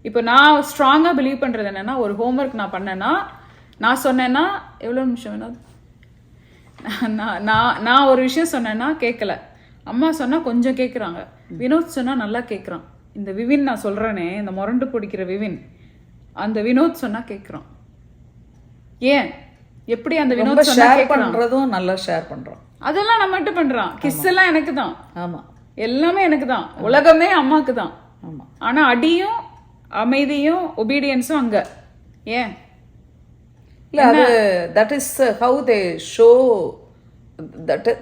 இப்போ நான் ஸ்ட்ராங்கா பிலீவ் பண்றது என்னன்னா, ஒரு ஹோம்ஒர்க் நான் பண்ணேன்னா, நான் சொன்னேன்னா எவ்வளவு நிமிஷம் வேணும், நான் ஒரு விஷயம் சொன்னேன்னா கேட்கல, அம்மா சொன்னா கொஞ்சம் கேட்குறாங்க, வினோத் சொன்னா நல்லா கேட்குறான். இந்த விவின் நான் சொல்றேனே, இந்த முரண்டு பிடிக்கிற விவின், அந்த வினோத் சொன்னா கேட்குறான். ஏன் எப்படி அந்த வினோத் சொன்னா பண்றதும் நல்லா ஷேர் பண்றோம். அதெல்லாம் நம்ம மட்டும் பண்றான். கிஸ் எல்லாம் எனக்கு தான். ஆமா, எல்லாமே எனக்கு தான். உலகமே அம்மாக்கு தான். ஆமா. ஆனா அடியும் அமைதியும் ஒபீடியன்ஸும் அங்க. ஏன் இல்ல, அது that is how they show,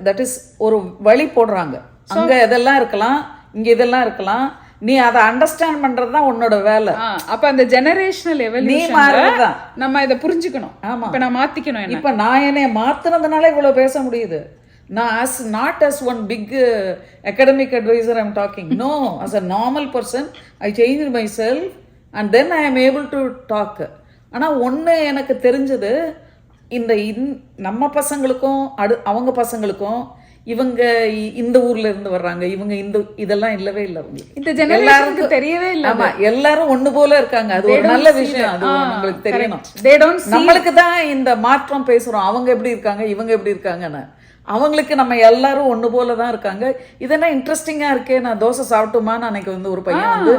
that is ஒரு வழி போடுறாங்க. அங்க இதெல்லாம் இருக்கலாம், இங்க இதெல்லாம் இருக்கலாம். நீ அதை அண்டர்ஸ்டாண்ட் பண்றதுதான் உன்னோட வேலை. அப்ப அந்த ஜெனரேஷனல் எவல்யூஷன் நம்ம இதை புரிஞ்சுக்கணும். ஆமா, இப்ப நான் மாத்திக்கணும். இப்ப நான் என்னைய மாத்துனதுனால இவ்வளவு பேச முடியுது. நான் not as one big academic advisor I'm talking. No, as a normal person I changed myself and then I am able to talk. ஆனா ஒண்ணு எனக்கு தெரிஞ்சது, இந்த நம்ம பசங்களுக்கும் அவங்க பசங்களுக்கும், இவங்க இந்த ஊர்ல இருந்து வர்றாங்க, இவங்க இதெல்லாம் இல்லவே இல்லை. இந்த ஜெனரேஷனுக்கு தெரியவே இல்லை. ஆமா, எல்லாரும் ஒண்ணு போல இருக்காங்க. அது ஒரு நல்ல விஷயம். அது உங்களுக்கு தெரியணும். நம்மளுக்கு தான் இந்த மாற்றம் பேசுறோம். அவங்க எப்படி இருக்காங்க, இவங்க எப்படி இருக்காங்கன்னு. அவங்களுக்கு நம்ம எல்லாரும் ஒண்ணு போலதான் இருக்காங்க. இதெல்லாம் இன்ட்ரெஸ்டிங்கா இருக்கே. நான் தோசை சாப்பிட்டுமான்னு அன்னைக்கு வந்து ஒரு பையன் வந்து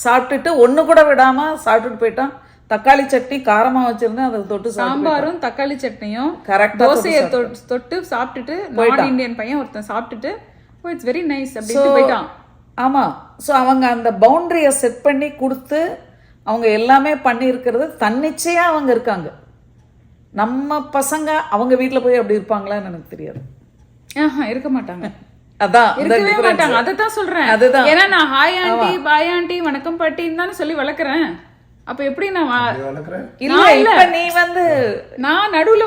சாப்பிட்டுட்டு ஒண்ணு கூட விடாம சாப்பிட்டுட்டு போயிட்டான். தக்காளி சட்னி காரமா வச்சிருந்தேன், அதை தொட்டு சாம்பாரும் தக்காளி சட்னியும் தோசையை தொட்டு சாப்பிட்டுட்டு நார்த் இந்தியன் பையன் ஒருத்தன் சாப்பிட்டுட்டு இட்ஸ் வெரி நைஸ் அப்படின்னு போயிட்டான். ஆமா, ஸோ அவங்க அந்த பவுண்டரியை செட் பண்ணி கொடுத்து அவங்க எல்லாமே பண்ணியிருக்கிறது தன்னிச்சையா அவங்க இருக்காங்க. நம்ம பசங்க அவங்க வீட்டில் போய் அப்படி இருப்பாங்களான்னு எனக்கு தெரியாது. இருக்க மாட்டாங்க. அதான் இருக்கவே மாட்டாங்க. அததான் சொல்றேன். அதுதான். ஏன்னா நான் ஹாய் ஆண்டி பாய் ஆண்டி வணக்கம் பாட்டின்னு தானே சொல்லி வளர்க்குறேன். அப்ப எப்படி நான் இல்ல இப்ப நீ வந்து நான் நடுவுல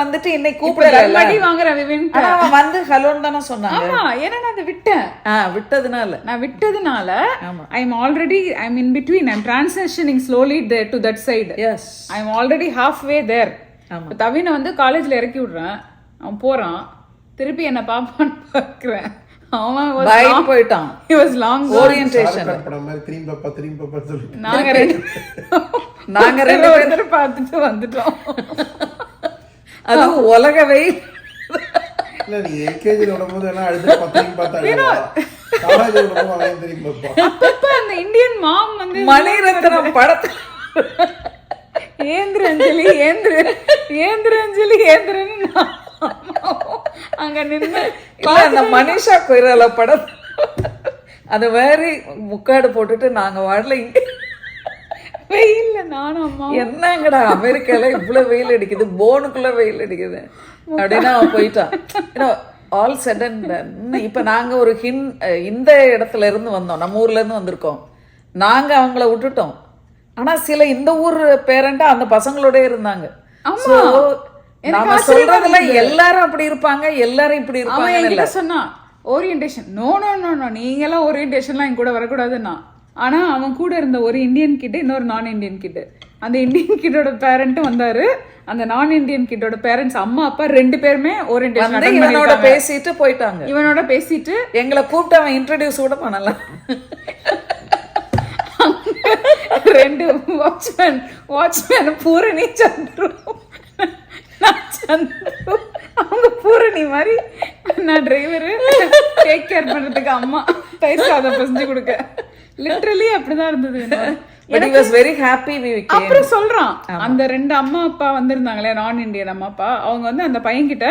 வந்துட்டு இன்னைக்கு கூப்பிடல வாங்குறேன் விவின். அவன் வந்து ஹலோன்னு தானே சொன்னாங்க. ஆமா, ஏன்னா நான் அதை விட்டதுனால I am already I am in between. I am transitioning slowly to that side. Yes, I am already halfway there. தவினை வந்து காலேஜ்ல இறக்கி விடுறேன். அவன் போறான், திருப்பி என்ன பாப்பான்னு பாக்குறேன். அவன் போயிட்டான். He was long orientation. நாங்க ரெண்டு பேரும் பார்த்துட்டு வந்துட்டோம். அது உலகவே இல்ல. நீ எல்கேஜி வரும்போது எல்லாம் அழுது பத்திரிக்கை பார்த்தாங்க. காலேஜ் வரும்போது அவன் திரும்பி பார்ப்பான். அப்ப அந்த இந்தியன் மாம் வந்து மணிரத்னம் படத்தை ஏந்திர அஞ்சலி ஏந்திரன்னு அங்க நின்று அந்த மனிஷா கொய்ராலா படம் அது மாதிரி முக்காடு போட்டுட்டு நாங்க வாடல வெயில்ல நானும் அம்மா என்னங்கடா அமெரிக்கால இவ்வளவு வெயில் அடிக்குது, போனுக்குள்ள வெயில் அடிக்குது அப்படின்னு அவன் போயிட்டான். All sudden. இப்ப நாங்க ஒரு இந்த இடத்துல இருந்து வந்தோம், நம்ம ஊர்ல இருந்து வந்திருக்கோம். நாங்க அவங்கள விட்டுட்டோம். ஆனா சில இந்த ஊர் பேரண்டா அந்த பசங்களோட இருந்தாங்க. நம்ம சொல்றதுல எல்லாரும் அப்படி இருப்பாங்க, எல்லாரும் இப்படி இருப்பாங்க. சொன்னா ஓரியன்டேஷன் நோ நீங்க எல்லாம் ஓரியன்டேஷன்லாம் என் கூட வரக்கூடாதுன்னா. ஆனா அவன் கூட இருந்த ஒரு இந்தியன் கிட்ட இன்னொரு நான் இந்தியன் கிட்ட, அந்த இந்தியன் கிட்டோட பேரண்ட்டும் வந்தாரு. அந்த நான் இந்தியன் கிட்டோட பேரண்ட்ஸ் அம்மா அப்பா ரெண்டு பேருமே ஓரியன்டேஷன் இவனோட பேசிட்டு போயிட்டாங்க. இவனோட பேசிட்டு எங்களை கூப்பிட்டு அவன் இன்ட்ரோடியூஸ் கூட பண்ணலாம். ரெண்டு வாட்ச்மேன் பூரணி சந்துரு, அவங்க பூரணி மாதிரி, நான் டிரைவரு, டேக் கேர் பண்றதுக்கு அம்மா தயிர் சாதம் பசஞ்சு கொடுக்க. லிட்டரலி அப்படிதான் இருந்தது. Very happy. அப்புறம் சொல்றான், அந்த ரெண்டு அம்மா அப்பா வந்திருந்தாங்களே நான் இந்தியன் அம்மா அப்பா, அவங்க வந்து அந்த பையன்கிட்ட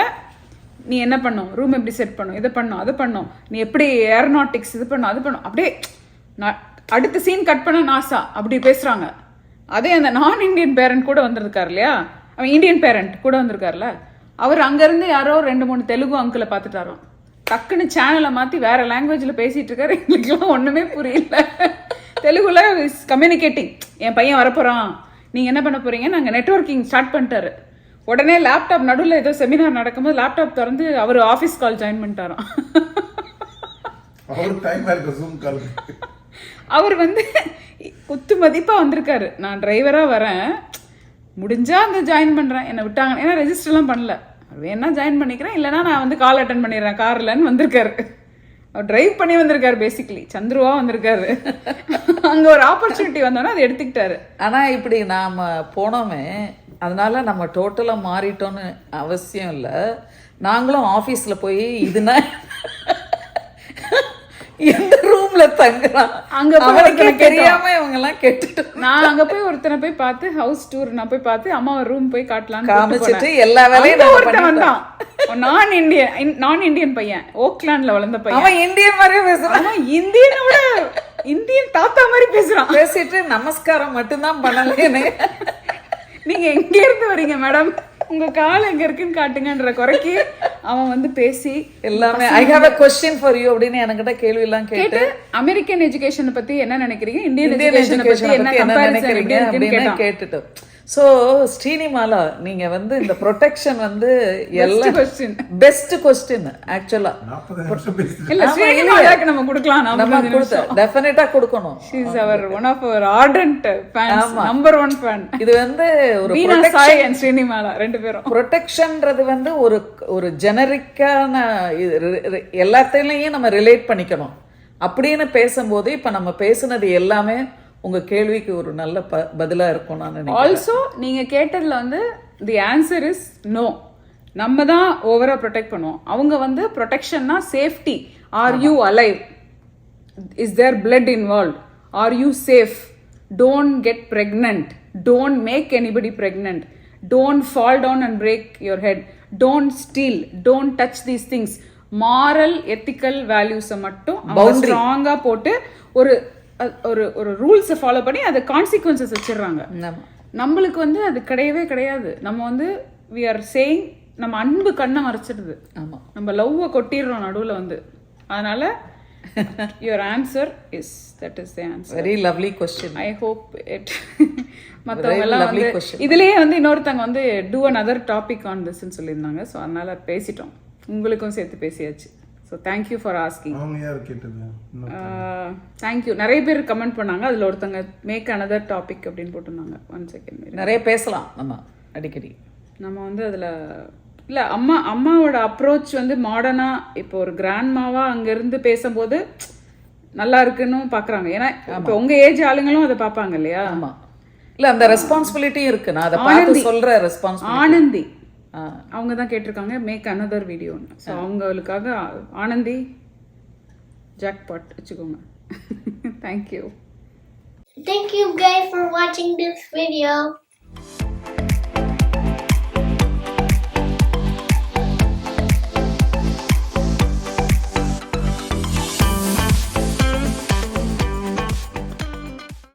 நீ என்ன பண்ணும், ரூம் எப்படி செட் பண்ணும், இதை பண்ணும் அது பண்ணும், நீ எப்படி ஏரோநாட்டிக்ஸ் இது பண்ணும் அது பண்ணும், அப்படியே அடுத்த சீன் கட் பண்ண நாசா அப்படி பேசுறாங்க. அதே அந்த நான் இந்தியன் பேரண்ட் கூட வந்திருக்காரு இல்லையா, அவன் இந்தியன் பேரண்ட் கூட வந்திருக்காருல, அவர் அங்கிருந்து யாரோ 2-3 தெலுங்கு அங்கிளை பார்த்துட்டாராம். டக்குன்னு சேனலை மாற்றி வேற லாங்குவேஜில் பேசிட்டு இருக்காரு. எங்களுக்குலாம் ஒன்றுமே புரியல. தெலுங்குல கம்யூனிகேட்டிங், என் பையன் வரப்போகிறான், நீங்கள் என்ன பண்ண போறீங்க, நாங்கள் நெட்வொர்க்கிங் ஸ்டார்ட் பண்ணிட்டாரு. உடனே லேப்டாப் நடுவில் ஏதோ செமினார் நடக்கும்போது லேப்டாப் திறந்து அவர் ஆஃபீஸ் கால் ஜாயின் பண்ணிட்டாராம். அவர் வந்து குத்து மதிப்பாக வந்திருக்காரு, நான் டிரைவராக வரேன், முடிஞ்சா அந்த ஜாயின் பண்ணுறேன், என்னை விட்டாங்க, ஏன்னா ரெஜிஸ்டர்லாம் பண்ணல, வேணா ஜாயின் பண்ணிக்கிறேன், இல்லைனா நான் வந்து கால் அட்டன் பண்ணிடுறேன் கார்லன்னு வந்திருக்காரு. அவர் டிரைவ் பண்ணி வந்திருக்காரு, பேசிக்கலி சந்துருவா வந்திருக்காரு. அங்கே ஒரு ஆப்பர்ச்சுனிட்டி வந்தோன்னா அதை எடுத்துக்கிட்டாரு. ஆனால் இப்படி நாம் போனோமே, அதனால நம்ம டோட்டலாக மாறிட்டோன்னு அவசியம் இல்லை. நாங்களும் ஆஃபீஸில் போய் இதுனா எந்த ரூம்ல தங்குறான் அங்க அவனுக்கு தெரியாம இவங்க எல்லாம் கேட்டுட்டு, நான் அங்க போய் ஒருத்தனை போய் பார்த்து ஹவுஸ் டூர் நான் போய் பார்த்து அம்மா ரூம் போய் காட்டலாம்னு காமிச்சிட்டு எல்லா வேலையும் ஒருத்தன் வந்தான். நான் இந்தியன் பையன், ஓக்லாண்ட்ல வளர்ந்த பையன். அவன் இந்தியன் மாதிரியே பேசுறான். இந்தியனை விட இந்தியன் தாத்தா மாதிரி பேசுறான். பேசிட்டு நமஸ்காரம் மட்டும்தான் பண்ணலேன்னு, நீங்க எங்க இருந்து வரீங்க மேடம், உங்க கால் எங்க இருக்குன்னு காட்டுங்கன்ற குறைக்கு அவன் வந்து பேசி எல்லாமே I have a question for you அப்படின்னு என்கிட்ட கேள்வி எல்லாம் கேட்டு அமெரிக்கன் எஜுகேஷன் பத்தி என்ன நினைக்கிறீங்க, இந்தியன் எஜுகேஷன் பத்தி என்ன நினைக்கிறீங்க அப்படின்னு கேட்டுட்டு. ஸோ ஸ்ரீனிமாலா, நீங்க வந்து இந்த ப்ரொடெக்ஷன் வந்து எல்லாம் பெஸ்ட் கொஸ்டின் ஆக்சுவலா. நம்ம கொடுக்கலாம், நம்ம டெஃபினட்டா கொடுக்கணும். She is our one of our ardent fans, number 1 fan. இது வந்து ஒரு ப்ரொடெக்ஷன் ஸ்ரீனிமாலா ரெண்டு பேரும். ப்ரொடெக்ஷன்ன்றது வந்து ஒரு ஜெனரிக்கான எல்லாத்தையும் நம்ம ரிலேட் பண்ணிக்கணும் அப்படின்னு பேசும்போது, இப்ப நம்ம பேசுனது எல்லாமே உங்க கேள்விக்கு ஒரு நல்ல பதிலா இருக்கும் நான் நினைக்கிறேன். ஆல்சோ நீங்க கேட்டதுல வந்து தி ஆன்சர் இஸ் நோ. நம்ம தான் ஓவரா ப்ரொடெக்ட் பண்ணுவோம். அவங்க வந்து ப்ரொடெக்ஷன்னா safety. Are you alive, is there blood involve, are you safe, don't get pregnant, don't make anybody pregnant, don't fall down and break your head, don't steal, don't touch these things. Moral ethical வேல்யூஸை மட்டும் ஸ்ட்ராங்கா போட்டு ஒரு ஒரு ஒரு ரூல்ஸை follow பண்ணி அது கான்சிக்வன்சஸ் வச்சிடுறாங்க. ஆமாம். நம்மளுக்கு வந்து அது கிடையவே கிடையாது. நம்ம வந்து வி ஆர் சேயிங் நம்ம அன்பு கண்ணை மறைச்சிடுது. ஆமாம். நம்ம லவ்வை கொட்டிடுறோம் நடுவில் வந்து. அதனால your answer is that is the answer. Very lovely question. I hope it மற்றவங்க எல்லாம் வந்து இதுலேயே வந்து இன்னொருத்தவங்க வந்து டூ another டாபிக் ஆன் திஸ்ன்னு சொல்லியிருந்தாங்க. ஸோ அதனால பேசிட்டோம், உங்களுக்கும் சேர்த்து பேசியாச்சு. So thank you for asking. அவங்க யார் கேட்டது? தேங்க்யூ. நிறைய பேர் கமெண்ட் பண்ணாங்க. அதில் ஒருத்தங்க மேக் another டாபிக் அப்படின்னு போட்டிருந்தாங்க. 1 செகண்ட். நிறைய பேசலாம் நம்ம அடிக்கடி. நம்ம வந்து அதில் இல்லை அம்மாவோட அப்ரோச் வந்து மாடர்னாக இப்போ ஒரு கிராண்ட்மாவா அங்கேருந்து பேசும்போது நல்லா இருக்குன்னு பார்க்குறாங்க. ஏன்னா இப்போ உங்கள் ஏஜ் ஆளுங்களும் அதை பார்ப்பாங்க இல்லையா? ஆமாம். இல்லை அந்த ரெஸ்பான்சிபிலிட்டியும் இருக்கு. நான் அதை பார்த்து சொல்கிற ரெஸ்பான்சிபிலிட்டி. ஆனந்தி அவங்க தான் கேட்டிருக்காங்க மேக் another வீடியோன்னு. ஸோ அவங்களுக்காக ஆனந்தி ஜாக்பாட் வச்சுக்கோங்க. Thank you. Thank you guys for watching this video.